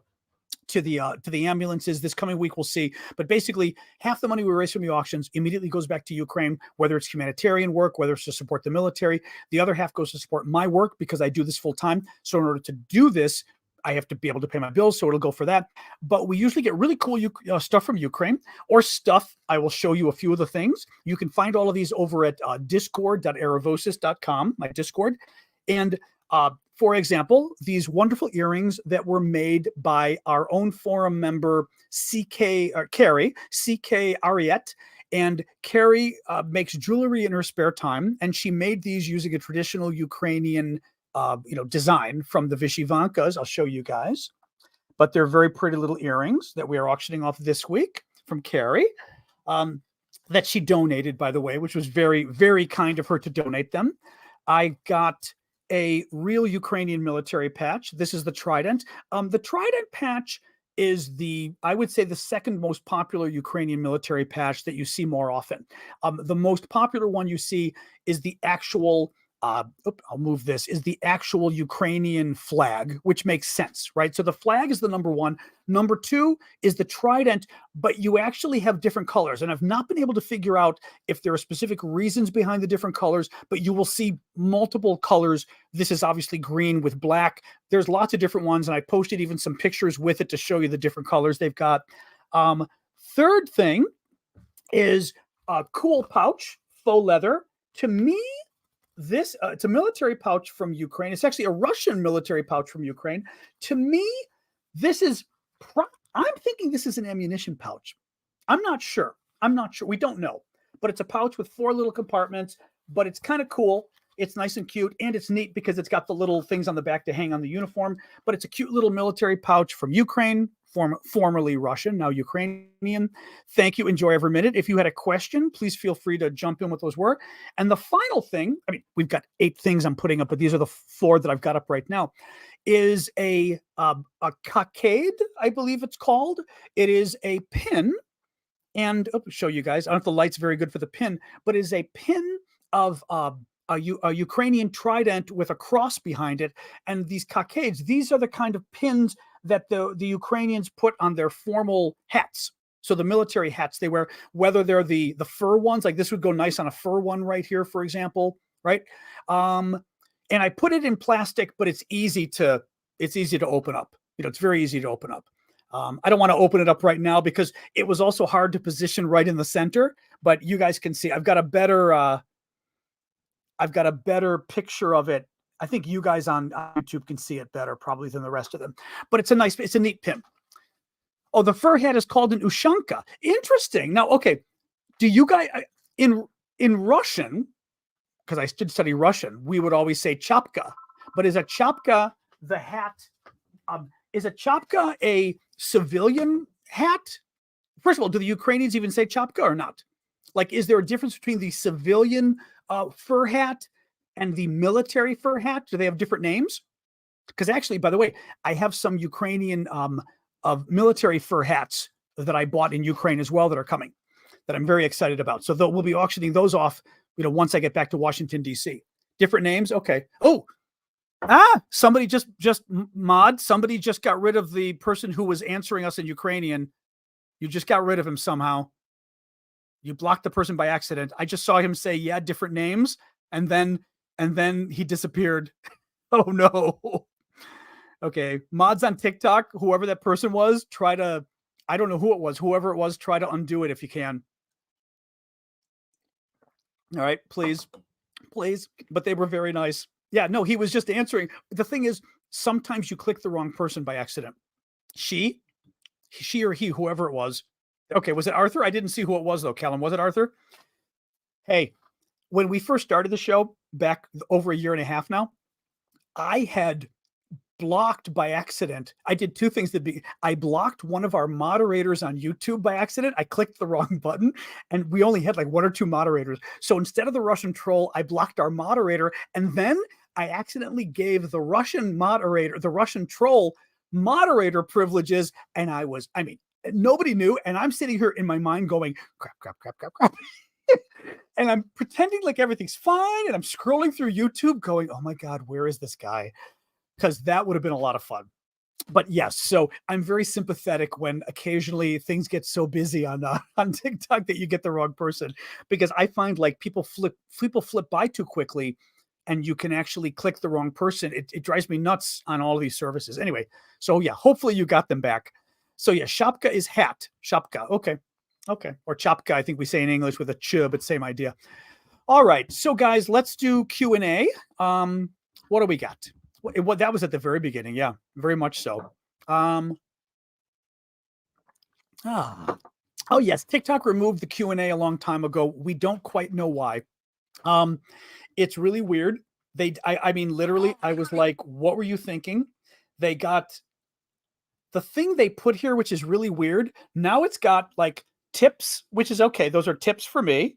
ambulances. This coming week, we'll see. But basically, half the money we raise from the auctions immediately goes back to Ukraine, whether it's humanitarian work, whether it's to support the military. The other half goes to support my work because I do this full time. So in order to do this, I have to be able to pay my bills, so it'll go for that. But we usually get really cool stuff from Ukraine, or stuff. I will show you a few of the things. You can find all of these over at discord.aravosis.com, my Discord. And for example, these wonderful earrings that were made by our own forum member, Carrie, C.K. Ariette. And Carrie makes jewelry in her spare time, and she made these using a traditional Ukrainian design from the Vyshyvankas. I'll show you guys, but they're very pretty little earrings that we are auctioning off this week from Carrie, that she donated, by the way, which was very, very kind of her to donate them. I got a real Ukrainian military patch. This is the Trident. The Trident patch is I would say the second most popular Ukrainian military patch that you see more often. The most popular one you see is the actual I'll move this, is the actual Ukrainian flag, which makes sense, right? So the flag is the number one. Number two is the trident, but you actually have different colors. And I've not been able to figure out if there are specific reasons behind the different colors, but you will see multiple colors. This is obviously green with black. There's lots of different ones, and I posted even some pictures with it to show you the different colors they've got. Third thing is a cool pouch, faux leather. To me, this it's a military pouch from Ukraine. It's actually a Russian military pouch from Ukraine. To me, this is I'm thinking this is an ammunition pouch. I'm not sure. We don't know. But it's a pouch with 4 little compartments, but it's kind of cool. It's nice and cute, and it's neat because it's got the little things on the back to hang on the uniform. But it's a cute little military pouch from Ukraine, formerly Russian, now Ukrainian. Thank you. Enjoy every minute. If you had a question, please feel free to jump in what those were. And the final thing, I mean, we've got 8 things I'm putting up, but these are the 4 that I've got up right now, is a cockade, I believe it's called. It is a pin, and I'll show you guys. I don't know if the light's very good for the pin, but it is a pin of a Ukrainian trident with a cross behind it. And these cockades, these are the kind of pins that the Ukrainians put on their formal hats. So the military hats they wear, whether they're the fur ones, like this would go nice on a fur one right here, for example, right? And I put it in plastic, but it's easy to open up. It's very easy to open up. I don't want to open it up right now because it was also hard to position right in the center, but you guys can see I've got a better picture of it I think you guys on YouTube can see it better probably than the rest of them. But it's a neat pin. Oh, the fur hat is called an ushanka. Interesting. Now, okay, do you guys in Russian, because I did study Russian, we would always say chapka. But is a chapka the hat? Is a chapka a civilian hat? First of all, do the Ukrainians even say chapka or not? Like, is there a difference between the civilian fur hat and the military fur hat? Do they have different names? Because actually, by the way, I have some Ukrainian of military fur hats that I bought in Ukraine as well that are coming, that I'm very excited about. So we'll be auctioning those off, once I get back to Washington, D.C. Different names? Okay. Oh, somebody just somebody just got rid of the person who was answering us in Ukrainian. You just got rid of him somehow. You blocked the person by accident. I just saw him say, yeah, different names. And then he disappeared. Oh no. Okay. Mods on TikTok, whoever that person was, I don't know who it was. Whoever it was, try to undo it if you can. All right, please. But they were very nice. Yeah, no, he was just answering. The thing is, sometimes you click the wrong person by accident. She or he, whoever it was. Okay, was it Arthur? I didn't see who it was, though. Callum, was it Arthur? Hey, when we first started the show back over a year and a half now, I had blocked by accident. I did two things. I blocked one of our moderators on YouTube by accident. I clicked the wrong button, and we only had like one or two moderators. So instead of the Russian troll, I blocked our moderator, and then I accidentally gave the Russian troll moderator privileges, and nobody knew, and I'm sitting here in my mind going, crap. And I'm pretending like everything's fine, and I'm scrolling through YouTube going, oh my God, where is this guy? Because that would have been a lot of fun. But yes, so I'm very sympathetic when occasionally things get so busy on TikTok that you get the wrong person, because I find like people flip by too quickly, and you can actually click the wrong person. It drives me nuts on all of these services. Anyway, so yeah, hopefully you got them back. So yeah, shapka is hat. Shapka. Okay. Or chapka, I think we say in English with a ch, but same idea. All right. So guys, let's do Q&A. What do we got? What that was at the very beginning. Yeah, very much so. Oh yes, TikTok removed the Q&A a long time ago. We don't quite know why. It's really weird. I mean, literally, I was like, what were you thinking? They got the thing they put here, which is really weird. Now it's got like tips, which is okay. Those are tips for me.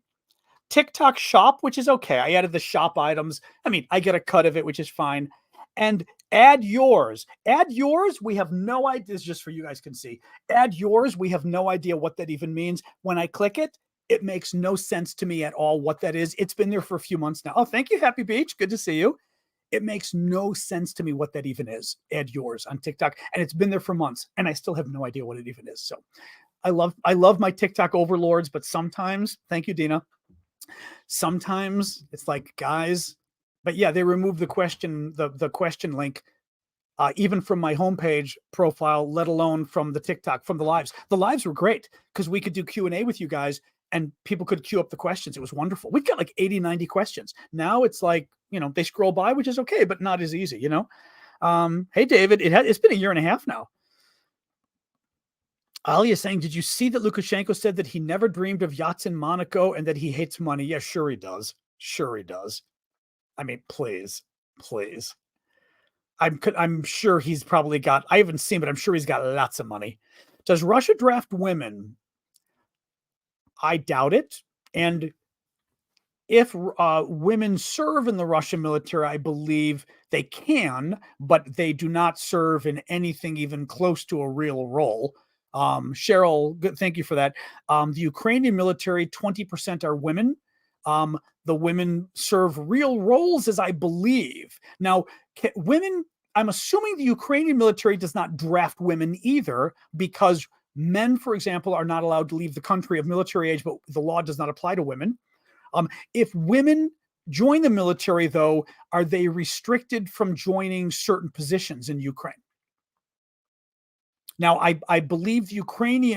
TikTok shop, which is okay. I added the shop items. I mean, I get a cut of it, which is fine. And add yours. We have no idea. This is just for you guys can see. Add yours. We have no idea what that even means. When I click it, it makes no sense to me at all what that is. It's been there for a few months now. Oh, thank you, Happy Beach. Good to see you. It makes no sense to me what that even is. Add yours on TikTok. And it's been there for months, and I still have no idea what it even is. So I love my TikTok overlords, but sometimes, thank you, Dina. Sometimes it's like, guys, but yeah, they removed the question link, even from my homepage profile, let alone from the TikTok, from the lives. The lives were great because we could do Q&A with you guys and people could queue up the questions. It was wonderful. We've got like 80, 90 questions. Now it's like, they scroll by, which is okay, but not as easy, Hey, David, it's been a year and a half now. Ali is saying, did you see that Lukashenko said that he never dreamed of yachts in Monaco and that he hates money? Yeah, sure he does. I mean, please. I'm sure he's probably got, I haven't seen, but I'm sure he's got lots of money. Does Russia draft women? I doubt it. And if women serve in the Russian military, I believe they can, but they do not serve in anything even close to a real role. Cheryl, good, thank you for that. The Ukrainian military, 20% are women. The women serve real roles, as I believe. Now, women, I'm assuming the Ukrainian military does not draft women either, because men, for example, are not allowed to leave the country of military age, but the law does not apply to women. If women join the military, though, are they restricted from joining certain positions in Ukraine? Now, I believe the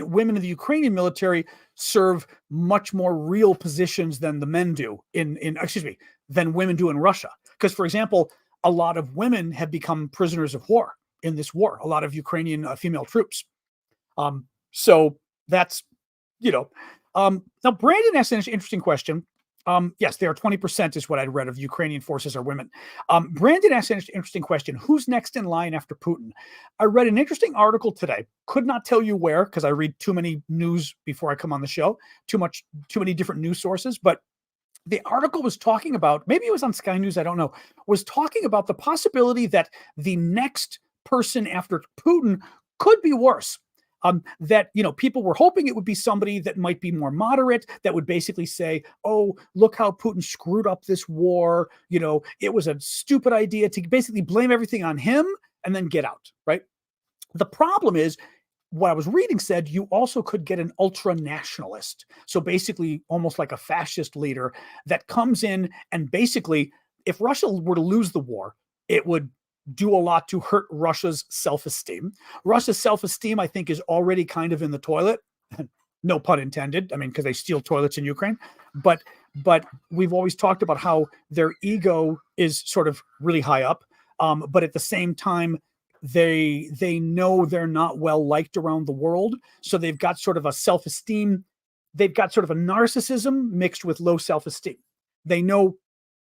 women of the Ukrainian military serve much more real positions than the men do than women do in Russia. Because, for example, a lot of women have become prisoners of war in this war, a lot of Ukrainian female troops. So that's, now Brandon asked an interesting question. Yes, they are 20% is what I'd read of Ukrainian forces are women. Brandon asked an interesting question. Who's next in line after Putin? I read an interesting article today. Could not tell you where because I read too many news before I come on the show, too many different news sources. But the article was talking about, maybe it was on Sky News, I don't know, was talking about the possibility that the next person after Putin could be worse. That, people were hoping it would be somebody that might be more moderate, that would basically say, oh, look how Putin screwed up this war. It was a stupid idea, to basically blame everything on him and then get out, right? The problem is, what I was reading said you also could get an ultra-nationalist. So basically almost like a fascist leader that comes in and basically, if Russia were to lose the war, it would do a lot to hurt Russia's self-esteem. Russia's self-esteem, I think, is already kind of in the toilet. No pun intended. I mean, because they steal toilets in Ukraine. But we've always talked about how their ego is sort of really high up. But at the same time, they know they're not well liked around the world. So they've got sort of a self-esteem. They've got sort of a narcissism mixed with low self-esteem. They know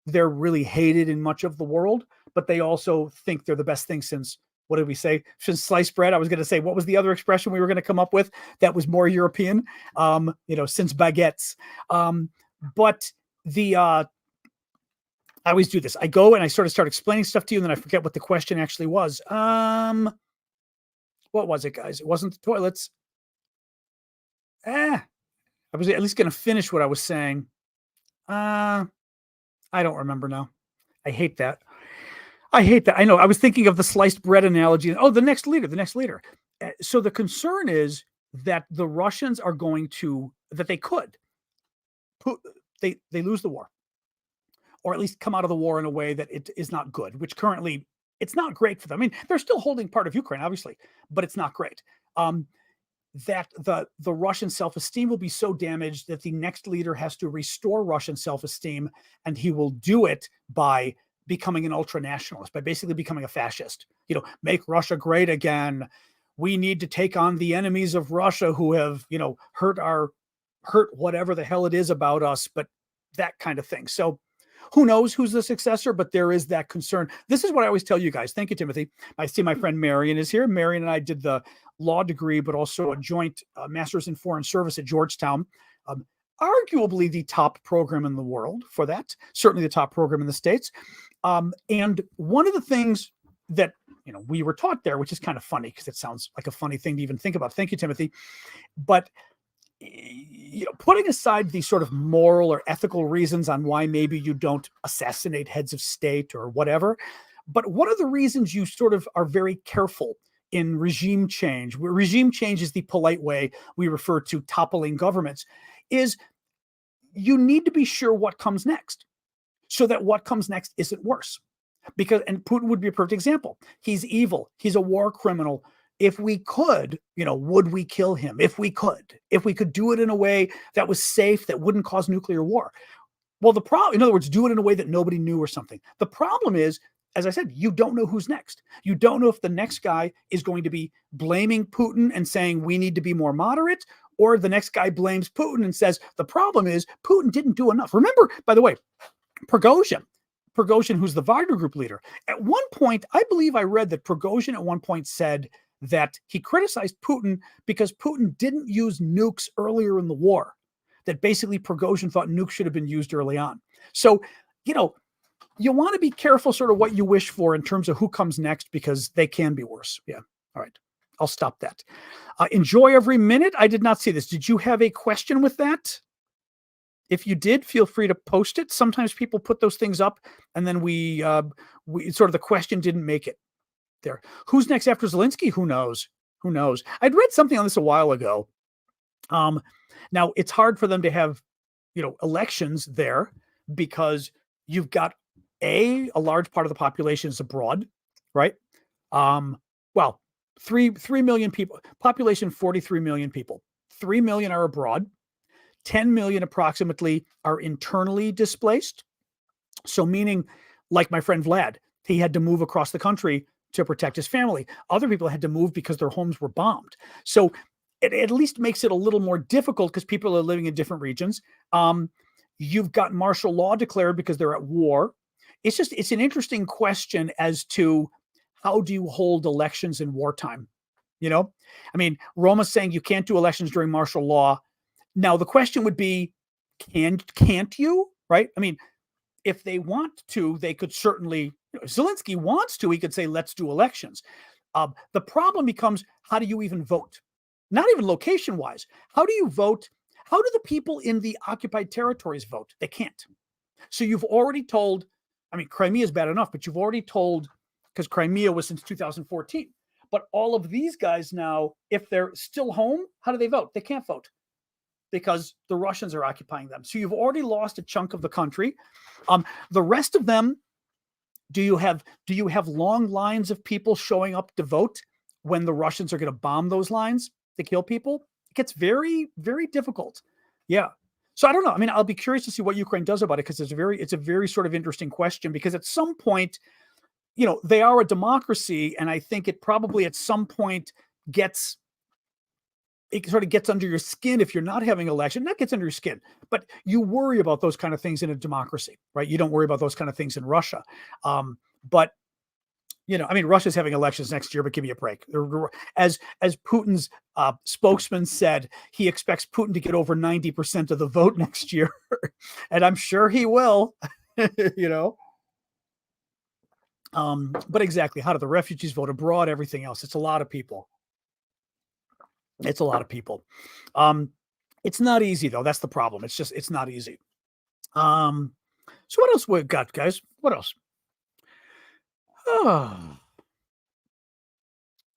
they're really hated in much of the world, but they also think they're the best thing since, what did we say? Since sliced bread. I was going to say, what was the other expression we were going to come up with that was more European? Since baguettes. But I always do this. I go and I sort of start explaining stuff to you, and then I forget what the question actually was. What was it, guys? It wasn't the toilets. I was at least going to finish what I was saying. I don't remember now. I hate that. I know. I was thinking of the sliced bread analogy. Oh, the next leader. So the concern is that the Russians are going to, that they could, they lose the war, or at least come out of the war in a way that it is not good, which currently it's not great for them. I mean, they're still holding part of Ukraine, obviously, but it's not great. That the Russian self-esteem will be so damaged that the next leader has to restore Russian self-esteem, and he will do it by becoming an ultra-nationalist, by basically becoming a fascist. Make Russia great again. We need to take on the enemies of Russia who have, hurt whatever the hell it is about us, but that kind of thing. So who knows who's the successor, but there is that concern. This is what I always tell you guys. Thank you, Timothy. I see my friend Marion is here. Marion and I did the law degree, but also a joint master's in foreign service at Georgetown. Arguably the top program in the world for that, certainly the top program in the States. And one of the things that, we were taught there, which is kind of funny because it sounds like a funny thing to even think about. Thank you, Timothy. But putting aside these sort of moral or ethical reasons on why maybe you don't assassinate heads of state or whatever, but what are the reasons you sort of are very careful in regime change? Regime change is the polite way we refer to toppling governments, is you need to be sure what comes next so that what comes next isn't worse. And Putin would be a perfect example. He's evil. He's a war criminal. If we could, would we kill him? If we could do it in a way that was safe, that wouldn't cause nuclear war. Well, the problem, in other words, do it in a way that nobody knew or something. The problem is, as I said, you don't know who's next. You don't know if the next guy is going to be blaming Putin and saying we need to be more moderate, or the next guy blames Putin and says the problem is Putin didn't do enough. Remember, by the way, Prigozhin, who's the Wagner Group leader, at one point, I believe I read that Prigozhin at one point said that he criticized Putin because Putin didn't use nukes earlier in the war, that basically Prigozhin thought nukes should have been used early on. So, you want to be careful sort of what you wish for in terms of who comes next, because they can be worse. Yeah. All right. I'll stop that. Enjoy every minute. I did not see this. Did you have a question with that? If you did, feel free to post it. Sometimes people put those things up and then we sort of, the question didn't make it there. Who's next after Zelensky? Who knows? I'd read something on this a while ago. Now it's hard for them to have, elections there because you've got a large part of the population is abroad, right? Well, 3 million people, population 43 million people. 3 million are abroad. 10 million approximately are internally displaced. So meaning, like my friend Vlad, He had to move across the country to protect his family. Other people had to move because their homes were bombed. So it at least makes it a little more difficult because people are living in different regions. You've got martial law declared because they're at war. It's an interesting question as to how do you hold elections in wartime? I mean, Roma's saying you can't do elections during martial law. Now, the question would be, can't you? Right? I mean, if they want to, they could certainly, if Zelensky wants to, he could say, let's do elections. The problem becomes, how do you even vote? Not even location-wise. How do you vote? How do the people in the occupied territories vote? They can't. So you've already told, I mean, Crimea is bad enough, but you've already told, because Crimea was since 2014. But all of these guys now, if they're still home, how do they vote? They can't vote because the Russians are occupying them. So you've already lost a chunk of the country. The rest of them, do you have long lines of people showing up to vote when the Russians are going to bomb those lines to kill people? It gets very, very difficult. Yeah. So I don't know. I mean, I'll be curious to see what Ukraine does about it because it's a very sort of interesting question because at some point, they are a democracy, and I think it probably at some point sort of gets under your skin if you're not having election. That gets under your skin, but you worry about those kind of things in a democracy, right? You don't worry about those kind of things in Russia. But I mean, Russia's having elections next year, but give me a break. As Putin's spokesman said, he expects Putin to get over 90% of the vote next year, and I'm sure he will. But exactly, how do the refugees vote abroad? Everything else. It's a lot of people. It's a lot of people. It's not easy though. That's the problem. It's not easy. So what else we got, guys? What else?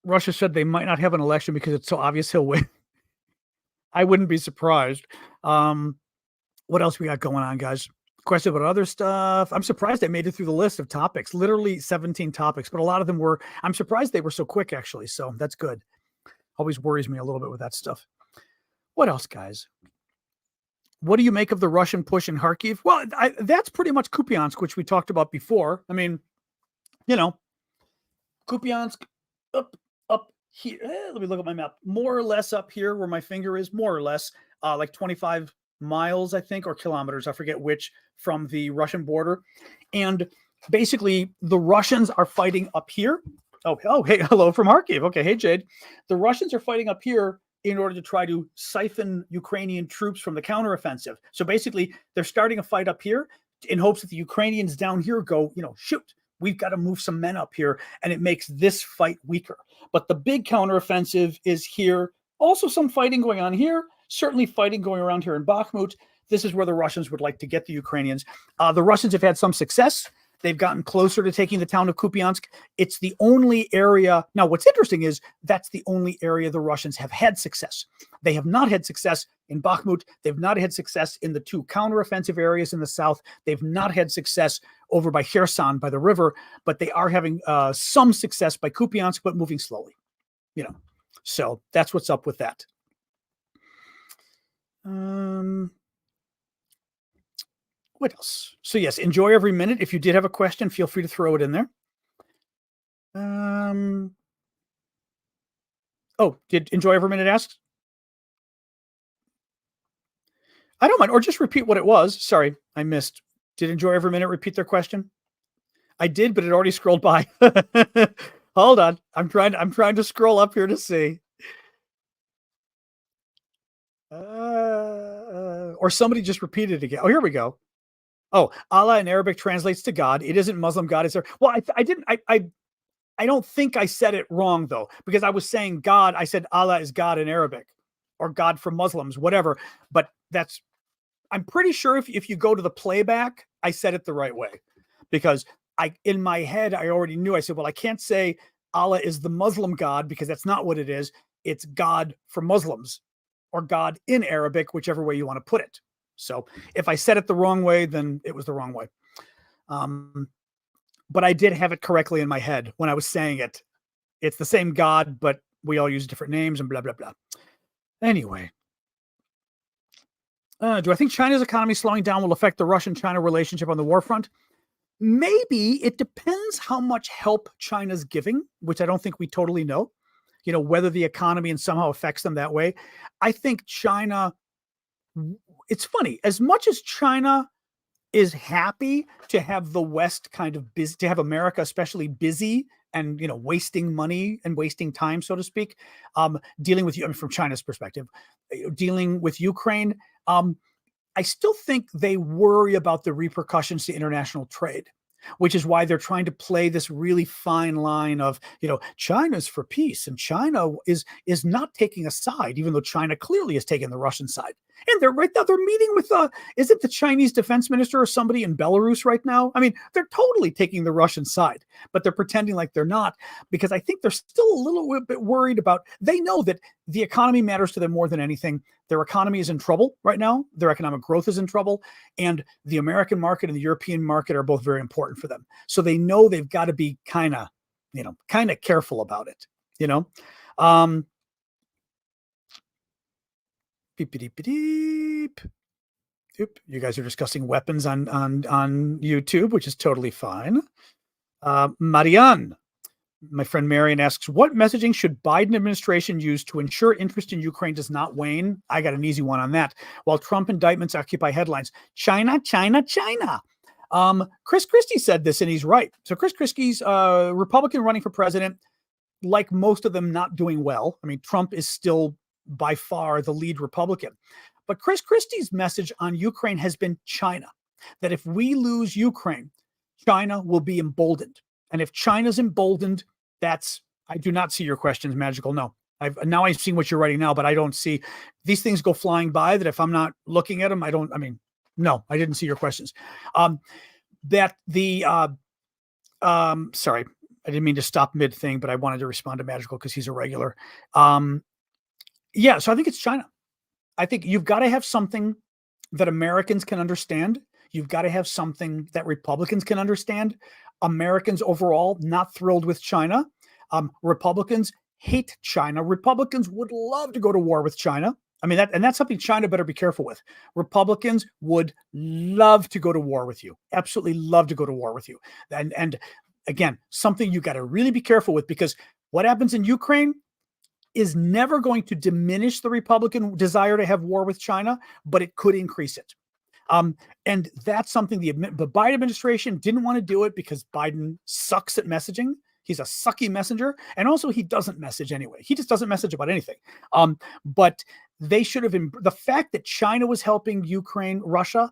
Russia said they might not have an election because it's so obvious he'll win. I wouldn't be surprised. What else we got going on, guys? Question about other stuff. I'm surprised I made it through the list of topics, literally 17 topics, but a lot of them I'm surprised they were so quick, actually. So that's good. Always worries me a little bit with that stuff. What else, guys? What do you make of the Russian push in Kharkiv? Well, that's pretty much Kupiansk, which we talked about before. I mean, Kupiansk up here. Let me look at my map. More or less up here where my finger is, more or less, like 25 miles, I think, or kilometers, I forget which, from the Russian border. And basically, the Russians are fighting up here. Oh, hey, hello from Kharkiv. Okay, hey, Jade. The Russians are fighting up here in order to try to siphon Ukrainian troops from the counteroffensive. So basically, they're starting a fight up here in hopes that the Ukrainians down here go, shoot, we've got to move some men up here, and it makes this fight weaker. But the big counteroffensive is here. Also some fighting going on here, certainly fighting going around here in Bakhmut. This is where the Russians would like to get the Ukrainians. The Russians have had some success. They've gotten closer to taking the town of Kupiansk. It's the only area. Now, what's interesting is that's the only area the Russians have had success. They have not had success in Bakhmut. They've not had success in the two counteroffensive areas in the south. They've not had success over by Kherson, by the river, but they are having some success by Kupiansk, but moving slowly. So that's what's up with that. What else? So yes, enjoy every minute. If you did have a question, feel free to throw it in there. Did enjoy every minute ask? I don't mind, or just repeat what it was. Sorry, I missed. Did enjoy every minute repeat their question? I did, but it already scrolled by. Hold on. I'm trying to scroll up here to see. Or somebody just repeated it again. Oh, here we go. Oh, Allah in Arabic translates to God. It isn't Muslim God. It's there. Well, I don't think I said it wrong though, because I was saying God. I said Allah is God in Arabic, or God for Muslims, whatever. But I'm pretty sure if you go to the playback, I said it the right way, because in my head, I already knew. I said, well, I can't say Allah is the Muslim God because that's not what it is. It's God for Muslims, or God in Arabic, whichever way you want to put it. So if I said it the wrong way, then it was the wrong way. But I did have it correctly in my head when I was saying it. It's the same God, but we all use different names and blah, blah, blah. Anyway. Do I think China's economy slowing down will affect the Russian-China relationship on the war front? maybe it depends how much help China's giving, which I don't think we totally know, whether the economy and somehow affects them that way. I think China, it's funny, as much as China is happy to have the West kind of busy, to have America especially busy and wasting money and wasting time, so to speak, dealing with you. I mean, from China's perspective, dealing with Ukraine. I still think they worry about the repercussions to international trade, which is why they're trying to play this really fine line of, China's for peace and China is not taking a side, even though China clearly is taking the Russian side. And they're right now, they're meeting with, is it the Chinese defense minister or somebody in Belarus right now? I mean, they're totally taking the Russian side, but they're pretending like they're not, because I think they're still a little bit worried about, they know that the economy matters to them more than anything. Their economy is in trouble right now. Their economic growth is in trouble. And the American market and the European market are both very important for them. So they know they've got to be kind of careful about it, Beep, beep, beep, beep. Oop, you guys are discussing weapons on YouTube, which is totally fine. Marianne, my friend Marion, asks, what messaging should Biden administration use to ensure interest in Ukraine does not wane? I got an easy one on that. While Trump indictments occupy headlines, China, China, China. Chris Christie said this, and he's right. So Chris Christie's Republican running for president, like most of them, not doing well. I mean, Trump is still by far the lead Republican. But Chris Christie's message on Ukraine has been China, that if we lose Ukraine, China will be emboldened. And if China's emboldened, I do not see your questions, Magical. No, I've seen what you're writing now, but I don't see, these things go flying by that if I'm not looking at them, no, I didn't see your questions. Sorry, I didn't mean to stop mid thing, but I wanted to respond to Magical because he's a regular. So I think it's China. I think you've got to have something that Americans can understand. You've got to have something that Republicans can understand. Americans overall not thrilled with China. Republicans hate China. Republicans would love to go to war with China. I mean, that's something China better be careful with. Republicans would love to go to war with you. Absolutely love to go to war with you. And again, something you got to really be careful with, because what happens in Ukraine is never going to diminish the Republican desire to have war with China, but it could increase it. And that's something the Biden administration didn't want to do it because Biden sucks at messaging. He's a sucky messenger. And also he doesn't message anyway. He just doesn't message about anything. But they should have, the fact that China was helping Ukraine, Russia,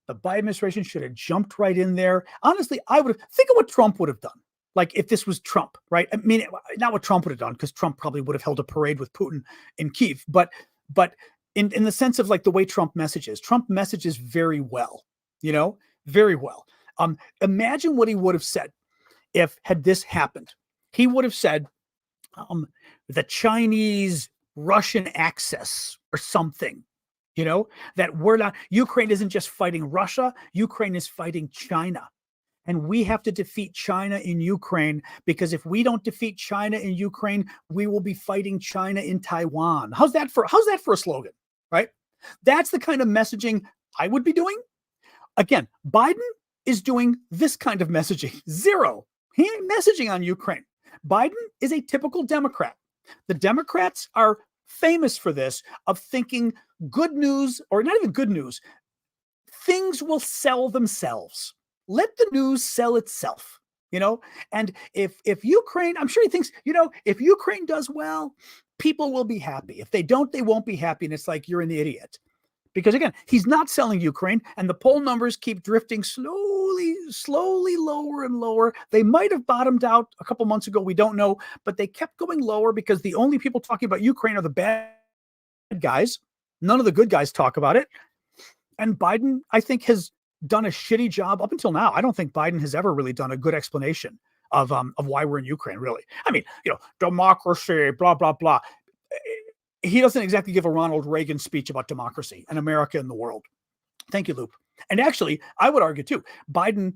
the Biden administration should have jumped right in there. Honestly, I would have, think of what Trump would have done. Like if this was Trump, right? I mean, not what Trump would have done, because Trump probably would have held a parade with Putin in Kyiv, but in the sense of like the way Trump messages very well, very well. Imagine what he would have said had this happened. He would have said, the Chinese Russian access or something, that Ukraine isn't just fighting Russia, Ukraine is fighting China. And we have to defeat China in Ukraine, because if we don't defeat China in Ukraine, we will be fighting China in Taiwan. How's that for a slogan, right? That's the kind of messaging I would be doing. Again, Biden is doing this kind of messaging. Zero. He ain't messaging on Ukraine. Biden is a typical Democrat. The Democrats are famous for this, of thinking good news, or not even good news, things will sell themselves. Let the news sell itself, and if Ukraine, I'm sure he thinks, if Ukraine does well, people will be happy. If they don't, they won't be happy. And it's like, you're an idiot, because again, he's not selling Ukraine, and the poll numbers keep drifting slowly lower and lower. They might have bottomed out a couple months ago. We don't know, but they kept going lower because the only people talking about Ukraine are the bad guys. None of the good guys talk about it. And Biden, I think, has done a shitty job up until now. I don't think Biden has ever really done a good explanation of why we're in Ukraine, really. I mean, democracy, blah, blah, blah. He doesn't exactly give a Ronald Reagan speech about democracy and America and the world. Thank you, Loop. And actually, I would argue too, Biden,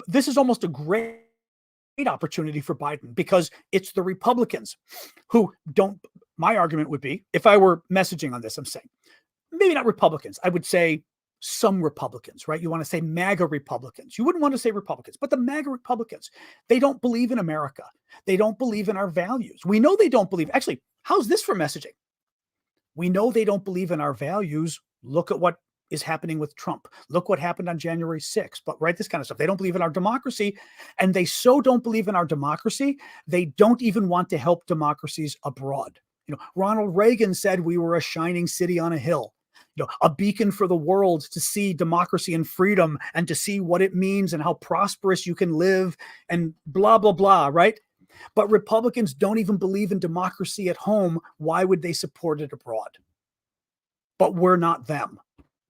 this is almost a great opportunity for Biden, because it's the Republicans who don't, my argument would be, if I were messaging on this, I'm saying, maybe not Republicans, I would say some Republicans, right? You want to say MAGA Republicans. You wouldn't want to say Republicans, but the MAGA Republicans, they don't believe in America. They don't believe in our values. We know they don't believe. Actually, how's this for messaging? We know they don't believe in our values. Look at what is happening with Trump. Look what happened on January 6th. But right, this kind of stuff. They don't believe in our democracy. And they so don't believe in our democracy, they don't even want to help democracies abroad. Ronald Reagan said we were a shining city on a hill. A beacon for the world to see democracy and freedom and to see what it means and how prosperous you can live and blah, blah, blah, right? But Republicans don't even believe in democracy at home. Why would they support it abroad? But we're not them,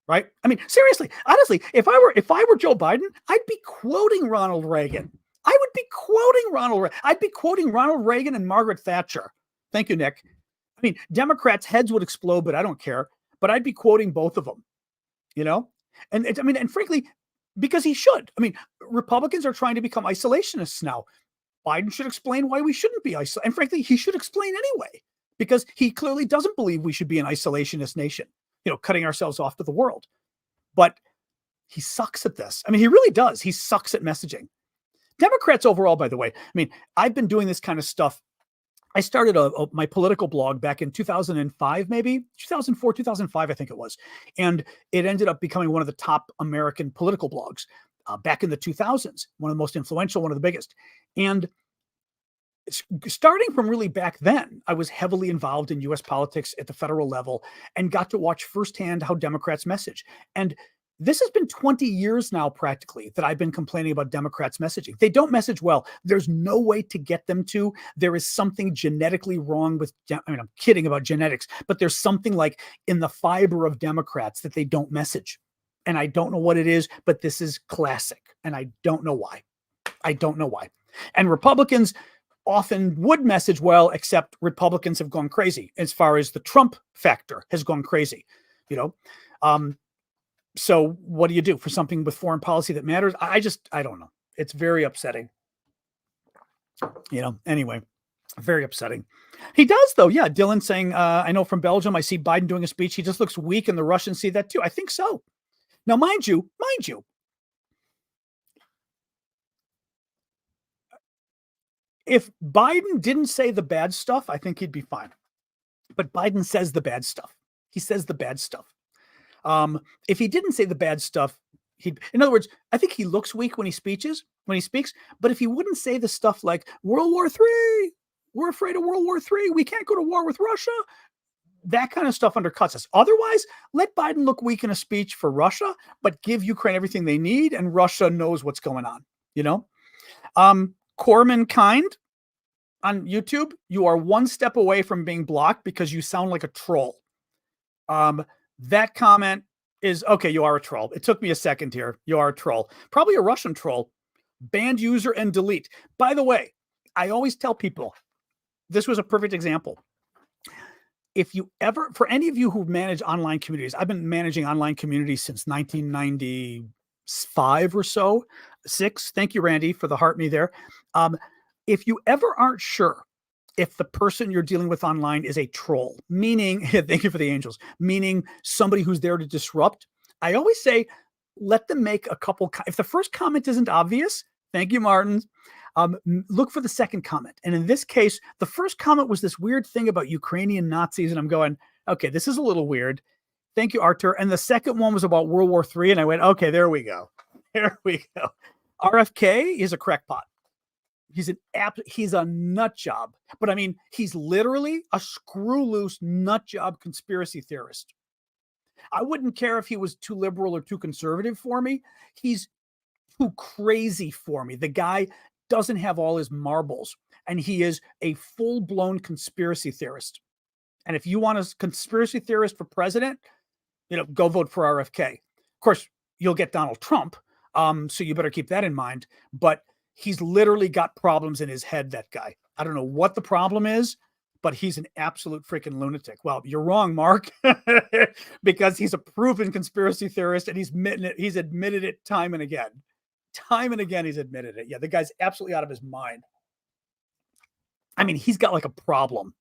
right? I mean, seriously, honestly, if I were Joe Biden, I'd be quoting Ronald Reagan. I would be quoting Ronald Reagan. I'd be quoting Ronald Reagan and Margaret Thatcher. Thank you, Nick. I mean, Democrats' heads would explode, but I don't care. But I'd be quoting both of them, and frankly, because he should. I mean, Republicans are trying to become isolationists now. Biden should explain why we shouldn't be isolated. And frankly, he should explain anyway, because he clearly doesn't believe we should be an isolationist nation, cutting ourselves off to the world. But he sucks at this. I mean, he really does. He sucks at messaging. Democrats overall, by the way, I mean, I've been doing this kind of stuff. I started my political blog back in 2005, maybe 2004, 2005, I think it was. And it ended up becoming one of the top American political blogs back in the 2000s, one of the most influential, one of the biggest. And starting from really back then, I was heavily involved in U.S. politics at the federal level and got to watch firsthand how Democrats message. And this has been 20 years now, practically, that I've been complaining about Democrats messaging. They don't message well. There's no way to get them to. There is something genetically wrong with, I'm kidding about genetics, but there's something like in the fiber of Democrats that they don't message. And I don't know what it is, but this is classic. And I don't know why. And Republicans often would message well, except Republicans have gone crazy as far as the Trump factor has gone crazy, So what do you do for something with foreign policy that matters? I don't know. It's very upsetting. Anyway, very upsetting. He does, though. Yeah. Dylan saying, I know from Belgium, I see Biden doing a speech. He just looks weak and the Russians see that too. I think so. Now, mind you, if Biden didn't say the bad stuff, I think he'd be fine. But Biden says the bad stuff. He says the bad stuff. If he didn't say the bad stuff, in other words, I think he looks weak when he speaks, but if he wouldn't say the stuff like World War III, we're afraid of World War III, we can't go to war with Russia, that kind of stuff undercuts us. Otherwise, let Biden look weak in a speech for Russia, but give Ukraine everything they need, and Russia knows what's going on, Corman Kind on YouTube, you are one step away from being blocked because you sound like a troll. That comment is, okay, you are a troll. It took me a second here. You are a troll. Probably a Russian troll. Banned user and delete. By the way, I always tell people, this was a perfect example. If you ever, for any of you who manage online communities, I've been managing online communities since 1995 or so, 6. Thank you, Randy, for the heart me there. If you ever aren't sure if the person you're dealing with online is a troll, meaning, thank you for the angels, meaning somebody who's there to disrupt, I always say, let them make a couple. If the first comment isn't obvious, thank you, Martin, look for the second comment. And in this case, the first comment was this weird thing about Ukrainian Nazis. And I'm going, okay, this is a little weird. Thank you, Artur. And the second one was about World War III. And I went, okay, there we go. RFK is a crackpot. He's a nut job, but I mean, he's literally a screw loose nut job conspiracy theorist. I wouldn't care if he was too liberal or too conservative for me. He's too crazy for me. The guy doesn't have all his marbles, and he is a full-blown conspiracy theorist. And if you want a conspiracy theorist for president, go vote for RFK. Of course, you'll get Donald Trump. So you better keep that in mind, but he's literally got problems in his head, that guy. I don't know what the problem is, but he's an absolute freaking lunatic. Well, you're wrong, Mark, because he's a proven conspiracy theorist and he's admitted it time and again. Time and again, he's admitted it. Yeah, the guy's absolutely out of his mind. I mean, he's got like a problem.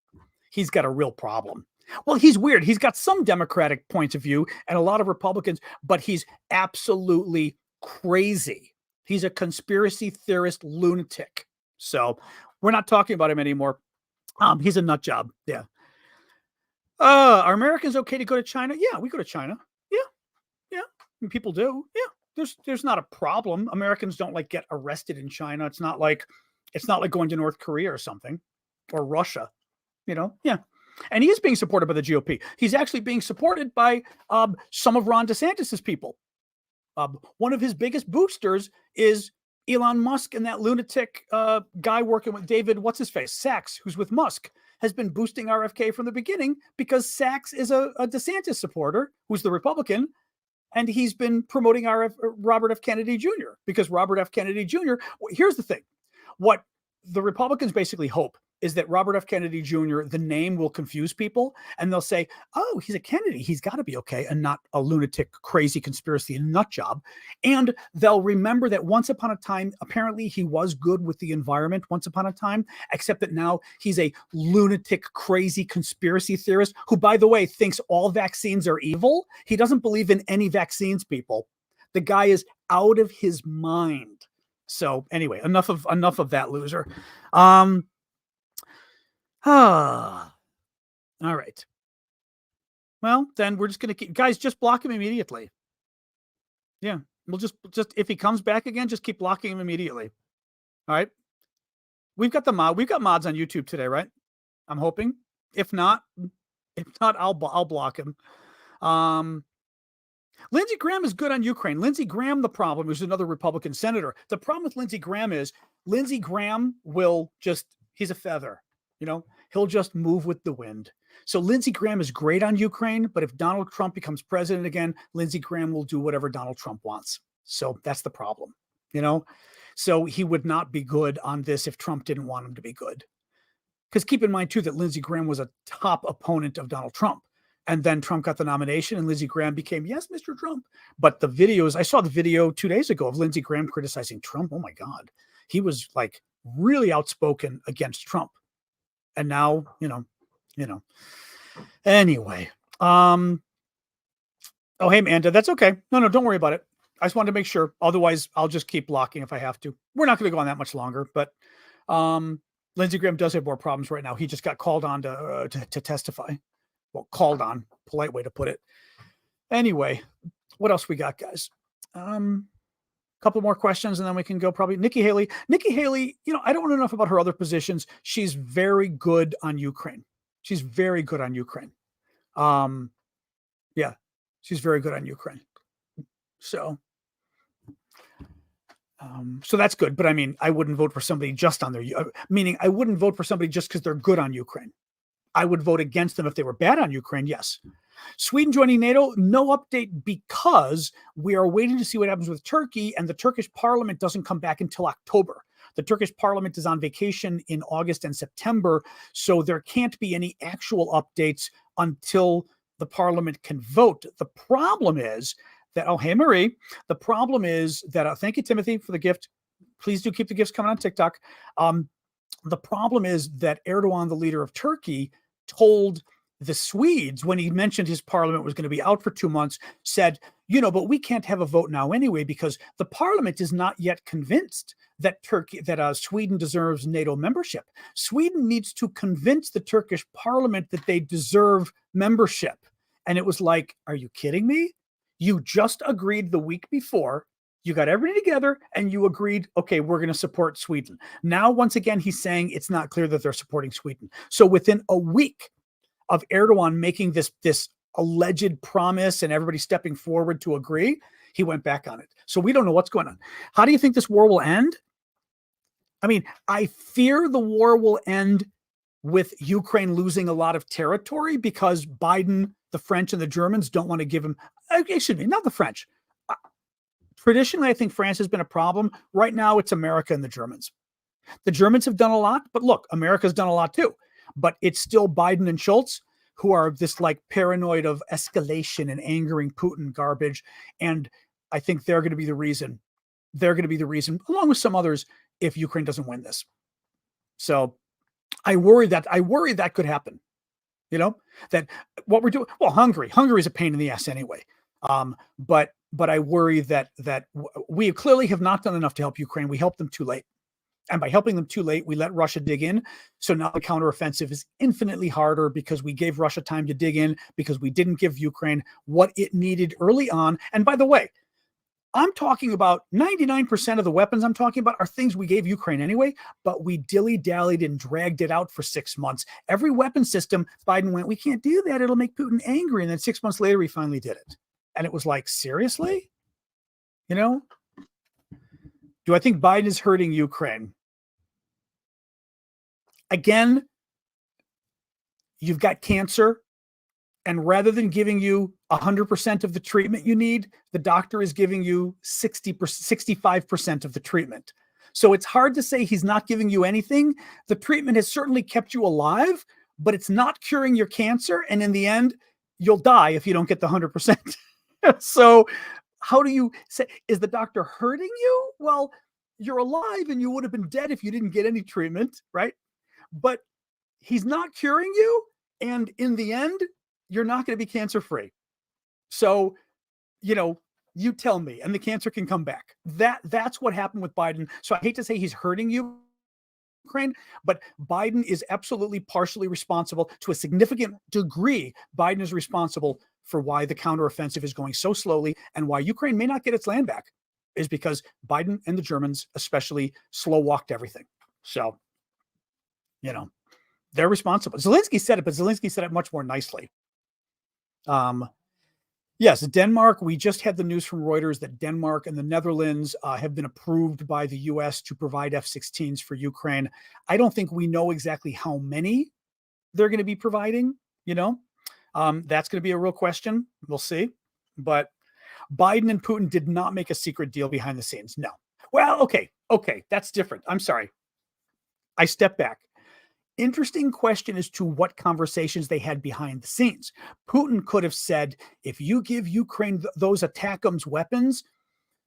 He's got a real problem. Well, he's weird. He's got some Democratic points of view and a lot of Republicans, but he's absolutely crazy. He's a conspiracy theorist lunatic. So we're not talking about him anymore. He's a nut job. Yeah. Are Americans okay to go to China? Yeah, we go to China. Yeah. Yeah. And people do. Yeah. There's not a problem. Americans don't like get arrested in China. It's not like going to North Korea or something, or Russia, Yeah. And he is being supported by the GOP. He's actually being supported by some of Ron DeSantis's people. One of his biggest boosters is Elon Musk, and that lunatic guy working with David, what's his face, Sachs, who's with Musk, has been boosting RFK from the beginning because Sachs is a DeSantis supporter who's the Republican, and he's been promoting Robert F. Kennedy Jr. because Robert F. Kennedy Jr. Here's the thing. What the Republicans basically hope is that Robert F. Kennedy Jr., the name will confuse people, and they'll say, oh, he's a Kennedy, he's got to be okay, and not a lunatic, crazy conspiracy nut job. And they'll remember that once upon a time, apparently he was good with the environment once upon a time, except that now he's a lunatic, crazy conspiracy theorist who, by the way, thinks all vaccines are evil. He doesn't believe in any vaccines, people. The guy is out of his mind. So anyway, enough of that loser. All right. Well, then we're just going to keep, guys, just block him immediately. Yeah. We'll just if he comes back again, just keep blocking him immediately. All right. We've got mods on YouTube today, right? I'm hoping. If not, I'll block him. Lindsey Graham is good on Ukraine. Lindsey Graham, the problem is another Republican senator. The problem with Lindsey Graham is Lindsey Graham he's a feather. He'll just move with the wind. So Lindsey Graham is great on Ukraine, but if Donald Trump becomes president again, Lindsey Graham will do whatever Donald Trump wants. So that's the problem, So he would not be good on this if Trump didn't want him to be good. Because keep in mind, too, that Lindsey Graham was a top opponent of Donald Trump. And then Trump got the nomination and Lindsey Graham became, yes, Mr. Trump. But I saw the video 2 days ago of Lindsey Graham criticizing Trump. Oh, my God. He was like really outspoken against Trump. And now, anyway. Oh, hey, Amanda, that's okay. No, don't worry about it. I just wanted to make sure. Otherwise, I'll just keep blocking if I have to. We're not going to go on that much longer, but Lindsey Graham does have more problems right now. He just got called on to testify. Well, called on, polite way to put it. Anyway, what else we got, guys? Couple more questions and then we can go probably. Nikki Haley, I don't know enough about her other positions. She's very good on Ukraine. Yeah, she's very good on Ukraine. So that's good. But I mean, I wouldn't vote for somebody just on their, meaning I wouldn't vote for somebody just because they're good on Ukraine. I would vote against them if they were bad on Ukraine. Yes. Sweden joining NATO, no update because we are waiting to see what happens with Turkey, and the Turkish parliament doesn't come back until October. The Turkish parliament is on vacation in August and September, so there can't be any actual updates until the parliament can vote. The problem is that, oh, hey, Marie, the problem is that, thank you, Timothy, for the gift. Please do keep the gifts coming on TikTok. The problem is that Erdogan, the leader of Turkey, told the Swedes, when he mentioned his parliament was going to be out for 2 months, said, but we can't have a vote now anyway because the parliament is not yet convinced that Sweden deserves NATO membership. Sweden needs to convince the Turkish parliament that they deserve membership. And it was like, are you kidding me? You just agreed the week before. You got everybody together and you agreed, okay, we're going to support Sweden. Now, once again, he's saying it's not clear that they're supporting Sweden. So within a week of Erdogan making this alleged promise and everybody stepping forward to agree, he went back on it. So we don't know what's going on. How do you think this war will end? I mean, I fear the war will end with Ukraine losing a lot of territory because Biden, the French, and the Germans don't want to give him, excuse me, not the French. Traditionally, I think France has been a problem. Right now, it's America and the Germans. The Germans have done a lot, but look, America's done a lot too. But it's still Biden and Schultz who are this like paranoid of escalation and angering Putin garbage. And I think they're going to be the reason. They're going to be the reason, along with some others, if Ukraine doesn't win this. So I worry that could happen. that what we're doing. Well, Hungary is a pain in the ass anyway. But I worry that we clearly have not done enough to help Ukraine. We helped them too late. And by helping them too late, we let Russia dig in. So now the counteroffensive is infinitely harder because we gave Russia time to dig in, because we didn't give Ukraine what it needed early on. And by the way, I'm talking about 99% of the weapons I'm talking about are things we gave Ukraine anyway, but we dilly-dallied and dragged it out for 6 months. Every weapon system, Biden went, we can't do that. It'll make Putin angry. And then 6 months later, we finally did it. And it was like, seriously? Do I think Biden is hurting Ukraine? Again, you've got cancer, and rather than giving you 100% of the treatment you need, the doctor is giving you 65% of the treatment. So it's hard to say he's not giving you anything. The treatment has certainly kept you alive, but it's not curing your cancer. And in the end, you'll die if you don't get the 100%. So how do you say, is the doctor hurting you? Well, you're alive and you would have been dead if you didn't get any treatment, right? But he's not curing you. And in the end, you're not going to be cancer-free. So, you tell me, and the cancer can come back. That's what happened with Biden. So I hate to say he's hurting Ukraine, but Biden is absolutely partially responsible to a significant degree. Biden is responsible for why the counteroffensive is going so slowly and why Ukraine may not get its land back, is because Biden and the Germans especially slow-walked everything. So, they're responsible. Zelensky said it, but Zelensky said it much more nicely. Yes, Denmark, we just had the news from Reuters that Denmark and the Netherlands have been approved by the U.S. to provide F-16s for Ukraine. I don't think we know exactly how many they're going to be providing, That's going to be a real question. We'll see. But Biden and Putin did not make a secret deal behind the scenes. No. Well, okay. That's different. I'm sorry. I step back. Interesting question as to what conversations they had behind the scenes. Putin could have said, if you give Ukraine those ATACMS weapons,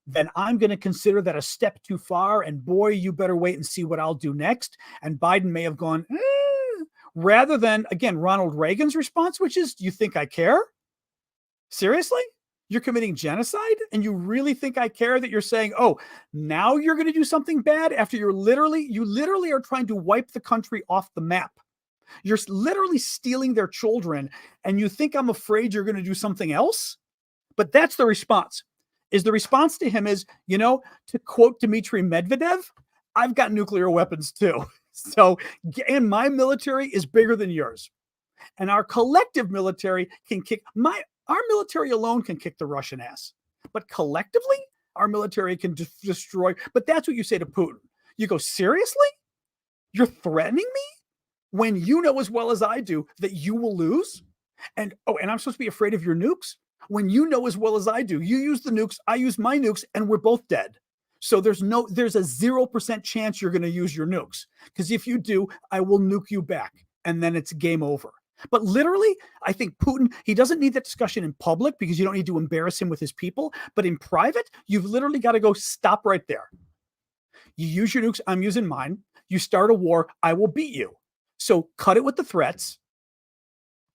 then I'm going to consider that a step too far. And boy, you better wait and see what I'll do next. And Biden may have gone, rather than, again, Ronald Reagan's response, which is, you think I care? Seriously? You're committing genocide? And you really think I care that you're saying, oh, now you're going to do something bad after you literally are trying to wipe the country off the map. You're literally stealing their children, and you think I'm afraid you're going to do something else? But that's the response. The response to him is, to quote Dmitry Medvedev, I've got nuclear weapons too. So, and my military is bigger than yours. And our collective military can our military alone can kick the Russian ass, but collectively, our military can destroy. But that's what you say to Putin. You go, seriously? You're threatening me when you know as well as I do that you will lose? And I'm supposed to be afraid of your nukes? When you know as well as I do, you use the nukes, I use my nukes, and we're both dead. So there's a 0% chance you're going to use your nukes. Because if you do, I will nuke you back. And then it's game over. But literally, I think Putin, he doesn't need that discussion in public because you don't need to embarrass him with his people. But in private, you've literally got to go stop right there. You use your nukes, I'm using mine. You start a war, I will beat you. So cut it with the threats.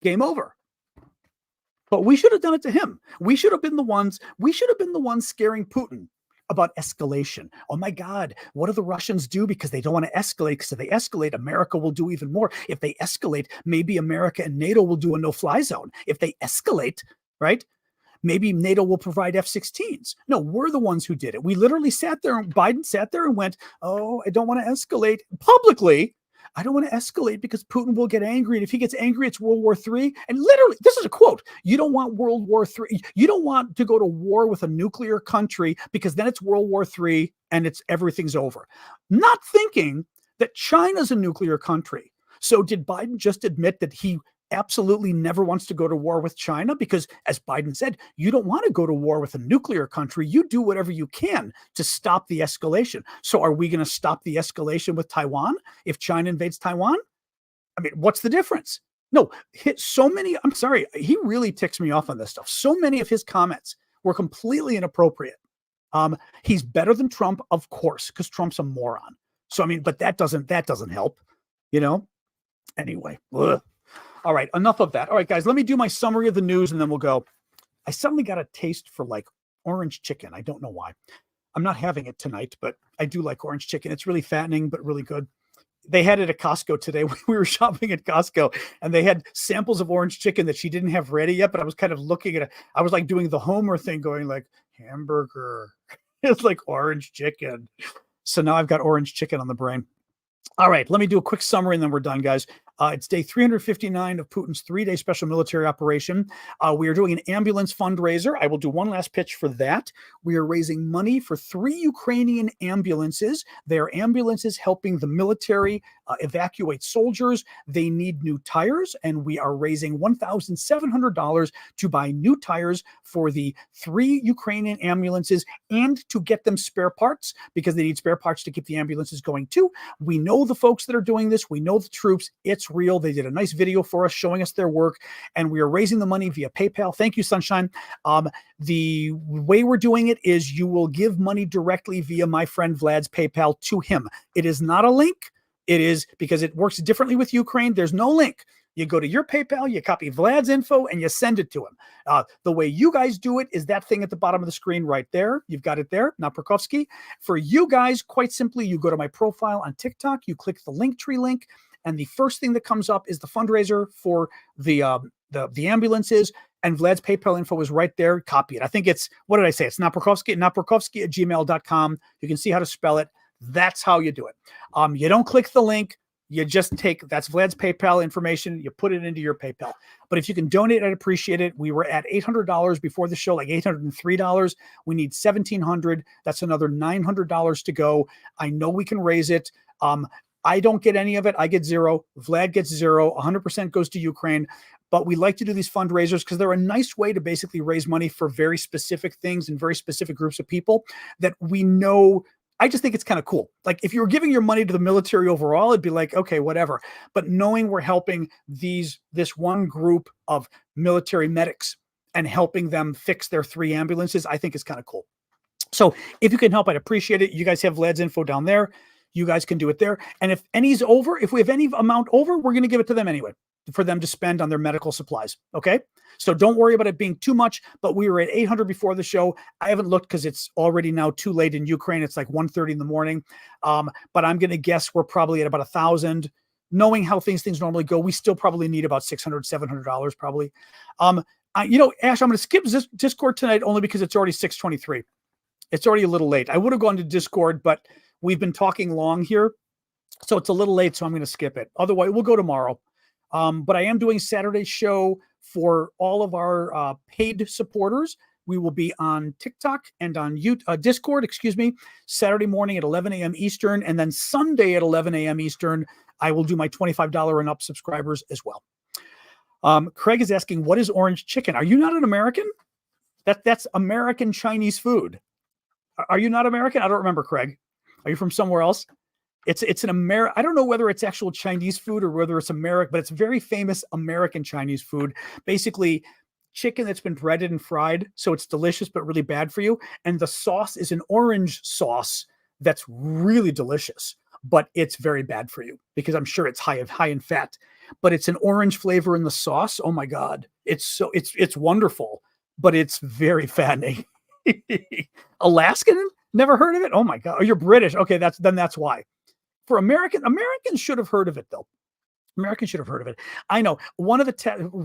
Game over. But we should have done it to him. We should have been the ones scaring Putin about escalation. Oh my God, what do the Russians do? Because they don't want to escalate. Because if they escalate, America will do even more. If they escalate, maybe America and NATO will do a no-fly zone. If they escalate, right? Maybe NATO will provide F-16s. No, we're the ones who did it. We literally sat there, Biden sat there and went, oh, I don't want to escalate publicly. I don't want to escalate because Putin will get angry. And if he gets angry, it's World War III. And literally, this is a quote. You don't want World War III. You don't want to go to war with a nuclear country because then it's World War III and everything's over. Not thinking that China's a nuclear country. So did Biden just admit that he absolutely never wants to go to war with China? Because as Biden said, you don't want to go to war with a nuclear country. You do whatever you can to stop the escalation. So are we going to stop the escalation with Taiwan if China invades Taiwan? I mean, what's the difference? No, I'm sorry, he really ticks me off on this stuff. So many of his comments were completely inappropriate. He's better than Trump, of course, because Trump's a moron. So, I mean, but that doesn't help, Anyway, ugh. All right, enough of that. All right, guys, let me do my summary of the news and then we'll go. I suddenly got a taste for like orange chicken. I don't know why. I'm not having it tonight, but I do like orange chicken. It's really fattening, but really good. They had it at Costco today. We were shopping at Costco and they had samples of orange chicken that she didn't have ready yet, but I was kind of looking at it. I was like doing the Homer thing going like hamburger. It's like orange chicken. So now I've got orange chicken on the brain. All right, let me do a quick summary and then we're done, guys. It's day 359 of Putin's 3-day special military operation. We are doing an ambulance fundraiser. I will do one last pitch for that. We are raising money for 3 Ukrainian ambulances. They are ambulances helping the military evacuate soldiers. They need new tires, and we are raising $1,700 to buy new tires for the 3 Ukrainian ambulances and to get them spare parts because they need spare parts to keep the ambulances going too. We know the folks that are doing this. We know the troops. It's real. They did a nice video for us showing us their work, and we are raising the money via PayPal. Thank you, Sunshine. The way we're doing it is you will give money directly via my friend Vlad's PayPal to him. It is not a link. It is because it works differently with Ukraine. There's no link. You go to your PayPal, you copy Vlad's info, and you send it to him. The way you guys do it is that thing at the bottom of the screen right there. You've got it there, Naprokovsky. For you guys, quite simply, you go to my profile on TikTok, you click the Linktree link, and the first thing that comes up is the fundraiser for the ambulances, and Vlad's PayPal info is right there. Copy it. I think it's, what did I say? It's Naprokovsky at gmail.com. You can see how to spell it. That's how you do it. You don't click the link. You just take, that's Vlad's PayPal information. You put it into your PayPal. But if you can donate, I'd appreciate it. We were at $800 before the show, like $803. We need $1,700. That's another $900 to go. I know we can raise it. I don't get any of it. I get zero. Vlad gets zero. 100% goes to Ukraine. But we like to do these fundraisers because they're a nice way to basically raise money for very specific things and very specific groups of people that we know. I just think it's kind of cool. Like if you were giving your money to the military overall, it'd be like, okay, whatever. But knowing we're helping this one group of military medics and helping them fix their 3 ambulances, I think is kind of cool. So if you can help, I'd appreciate it. You guys have Vlad's info down there. You guys can do it there. And if any's over, if we have any amount over, we're going to give it to them anyway for them to spend on their medical supplies. Okay. So don't worry about it being too much, but we were at 800 before the show. I haven't looked because it's already now too late in Ukraine. It's like 1:30 in the morning. But I'm going to guess we're probably at about 1,000. Knowing how things normally go, we still probably need about $600, $700 probably. Ash, I'm going to skip this Discord tonight only because it's already 6:23. It's already a little late. I would have gone to Discord, but we've been talking long here, so it's a little late, so I'm going to skip it. Otherwise, we'll go tomorrow. But I am doing Saturday's show for all of our paid supporters. We will be on TikTok and on Discord, Saturday morning at 11 a.m. Eastern, and then Sunday at 11 a.m. Eastern, I will do my $25 and up subscribers as well. Craig is asking, what is orange chicken? Are you not an American? That's American Chinese food. Are you not American? I don't remember, Craig. Are you from somewhere else? It's an I don't know whether it's actual Chinese food or whether it's American, but it's very famous American Chinese food. Basically, chicken that's been breaded and fried, so it's delicious but really bad for you. And the sauce is an orange sauce that's really delicious, but it's very bad for you because I'm sure it's high in fat. But it's an orange flavor in the sauce. Oh my God, it's wonderful, but it's very fattening. Alaskan? Never heard of it? Oh my God. Oh, you're British. Okay, that's why. For Americans should have heard of it though. Americans should have heard of it. I know. One of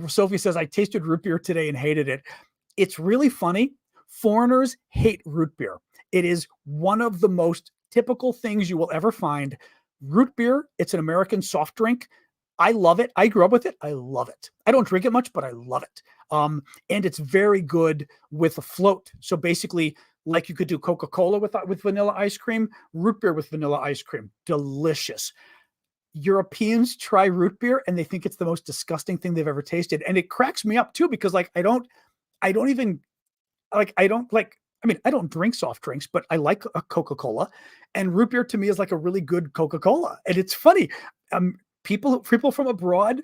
Sophie says, I tasted root beer today and hated it. It's really funny. Foreigners hate root beer. It is one of the most typical things you will ever find. Root beer, it's an American soft drink. I love it. I grew up with it. I love it. I don't drink it much, but I love it. And it's very good with a float. So basically, like you could do Coca-Cola with vanilla ice cream, root beer with vanilla ice cream. Delicious. Europeans try root beer and they think it's the most disgusting thing they've ever tasted. And it cracks me up too, because I don't drink soft drinks, but I like a Coca-Cola, and root beer to me is like a really good Coca-Cola. And it's funny. People from abroad,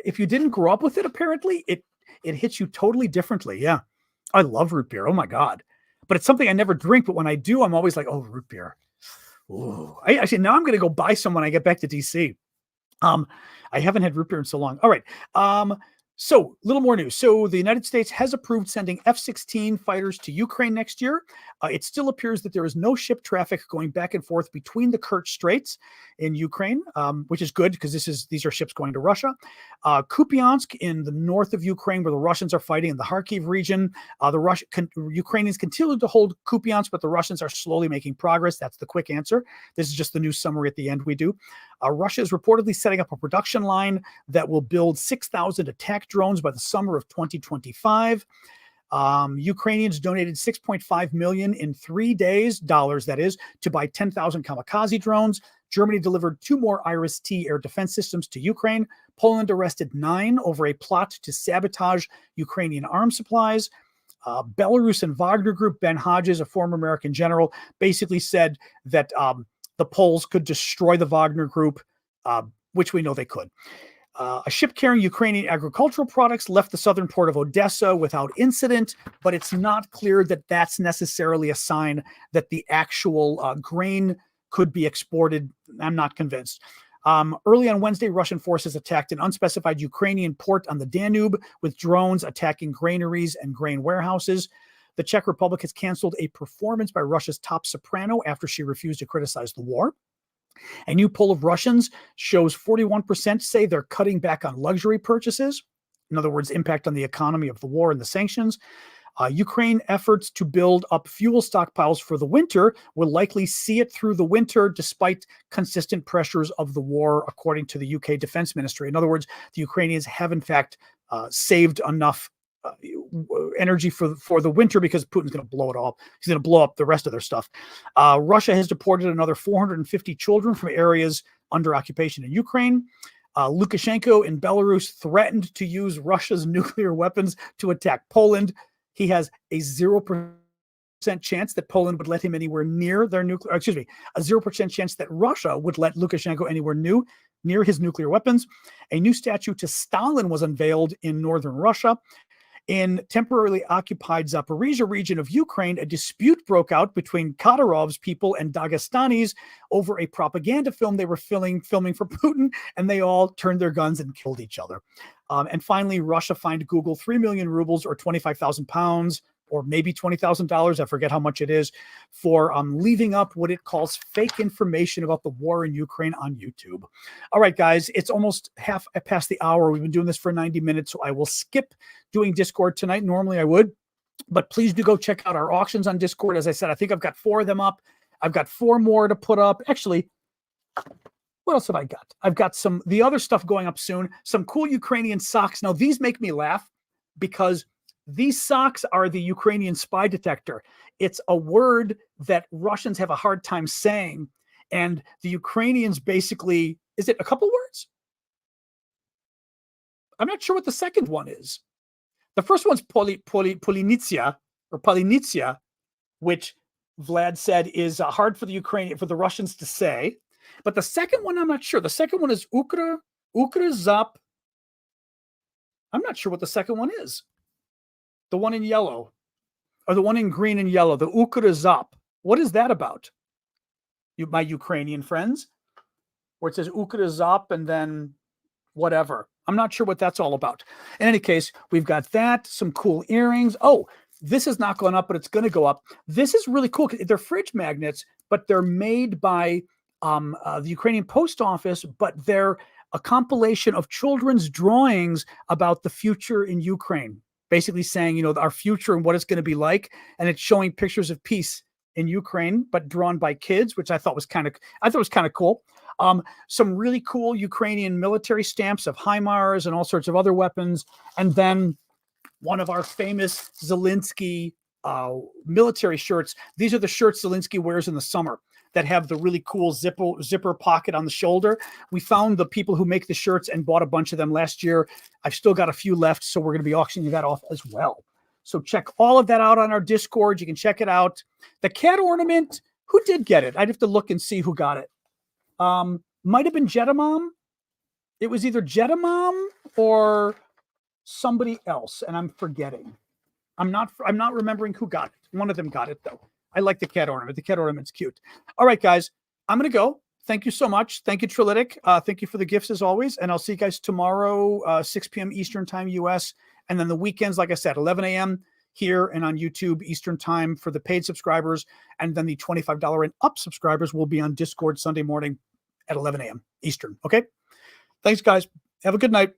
if you didn't grow up with it, apparently it hits you totally differently. Yeah. I love root beer. Oh my God. But it's something I never drink. But when I do, I'm always like, oh, root beer. Ooh. Now I'm going to go buy some when I get back to DC. I haven't had root beer in so long. All right. So a little more news. So the United States has approved sending F-16 fighters to Ukraine next year. It still appears that there is no ship traffic going back and forth between the Kerch Straits in Ukraine, which is good because these are ships going to Russia. Kupiansk in the north of Ukraine, where the Russians are fighting in the Kharkiv region. Ukrainians continue to hold Kupiansk, but the Russians are slowly making progress. That's the quick answer. This is just the news summary at the end we do. Russia is reportedly setting up a production line that will build 6,000 attack drones by the summer of 2025. Ukrainians donated $6.5 million in 3 days, dollars that is, to buy 10,000 kamikaze drones. Germany delivered 2 more Iris-T air defense systems to Ukraine. Poland arrested 9 over a plot to sabotage Ukrainian arms supplies. Belarus and Wagner Group, Ben Hodges, a former American general, basically said that the Poles could destroy the Wagner Group, which we know they could. A ship carrying Ukrainian agricultural products left the southern port of Odessa without incident, but it's not clear that that's necessarily a sign that the actual grain could be exported. I'm not convinced. Early on Wednesday, Russian forces attacked an unspecified Ukrainian port on the Danube with drones attacking granaries and grain warehouses. The Czech Republic has canceled a performance by Russia's top soprano after she refused to criticize the war. A new poll of Russians shows 41% say they're cutting back on luxury purchases. In other words, impact on the economy of the war and the sanctions. Ukraine efforts to build up fuel stockpiles for the winter will likely see it through the winter despite consistent pressures of the war, according to the UK Defense Ministry. In other words, the Ukrainians have in fact saved enough energy for the winter because Putin's going to blow it all. He's going to blow up the rest of their stuff. Russia has deported another 450 children from areas under occupation in Ukraine. Lukashenko in Belarus threatened to use Russia's nuclear weapons to attack Poland. He has a 0% chance that Poland would let him anywhere near their nuclear, a 0% chance that Russia would let Lukashenko anywhere near his nuclear weapons. A new statue to Stalin was unveiled in northern Russia. In temporarily occupied Zaporizhia region of Ukraine, a dispute broke out between Kadyrov's people and Dagestanis over a propaganda film they were filming for Putin, and they all turned their guns and killed each other. And finally, Russia fined Google 3 million rubles or 25,000 pounds, or maybe $20,000, I forget how much it is, for leaving up what it calls fake information about the war in Ukraine on YouTube. All right, guys, it's almost half past the hour. We've been doing this for 90 minutes, so I will skip doing Discord tonight. Normally I would, but please do go check out our auctions on Discord. As I said, I think I've got 4 of them up. I've got 4 more to put up. Actually, what else have I got? I've got the other stuff going up soon. Some cool Ukrainian socks. Now, these make me laugh because these socks are the Ukrainian spy detector. It's a word that Russians have a hard time saying. And the Ukrainians basically, is it a couple words? I'm not sure what the second one is. The first one's Polynitsia, which Vlad said is hard for the Russians to say. But the second one, I'm not sure. The second one is Ukrazap. I'm not sure what the second one is. The one in yellow, or the one in green and yellow, the Ukrazap. What is that about? My Ukrainian friends, where it says Ukrazap and then whatever. I'm not sure what that's all about. In any case, we've got that, some cool earrings. Oh, this is not going up, but it's going to go up. This is really cool. They're fridge magnets, but they're made by the Ukrainian Post Office, but they're a compilation of children's drawings about the future in Ukraine. Basically saying, our future and what it's going to be like. And it's showing pictures of peace in Ukraine, but drawn by kids, which I thought was kind of cool. Some really cool Ukrainian military stamps of HIMARS and all sorts of other weapons. And then one of our famous Zelensky military shirts. These are the shirts Zelensky wears in the summer that have the really cool zipper pocket on the shoulder. We found the people who make the shirts and bought a bunch of them last year. I've still got a few left, so we're going to be auctioning that off as well. So check all of that out on our Discord. You can check it out. The cat ornament, who did get it? I'd have to look and see who got it. Might have been Jedamom. It was either Jedamom or somebody else, and I'm forgetting. I'm not remembering who got it. One of them got it, though. I like the cat ornament. The cat ornament's cute. All right, guys, I'm going to go. Thank you so much. Thank you, Trilytic. Thank you for the gifts as always. And I'll see you guys tomorrow, 6 p.m. Eastern time, US. And then the weekends, like I said, 11 a.m. here and on YouTube Eastern time for the paid subscribers. And then the $25 and up subscribers will be on Discord Sunday morning at 11 a.m. Eastern. Okay. Thanks, guys. Have a good night.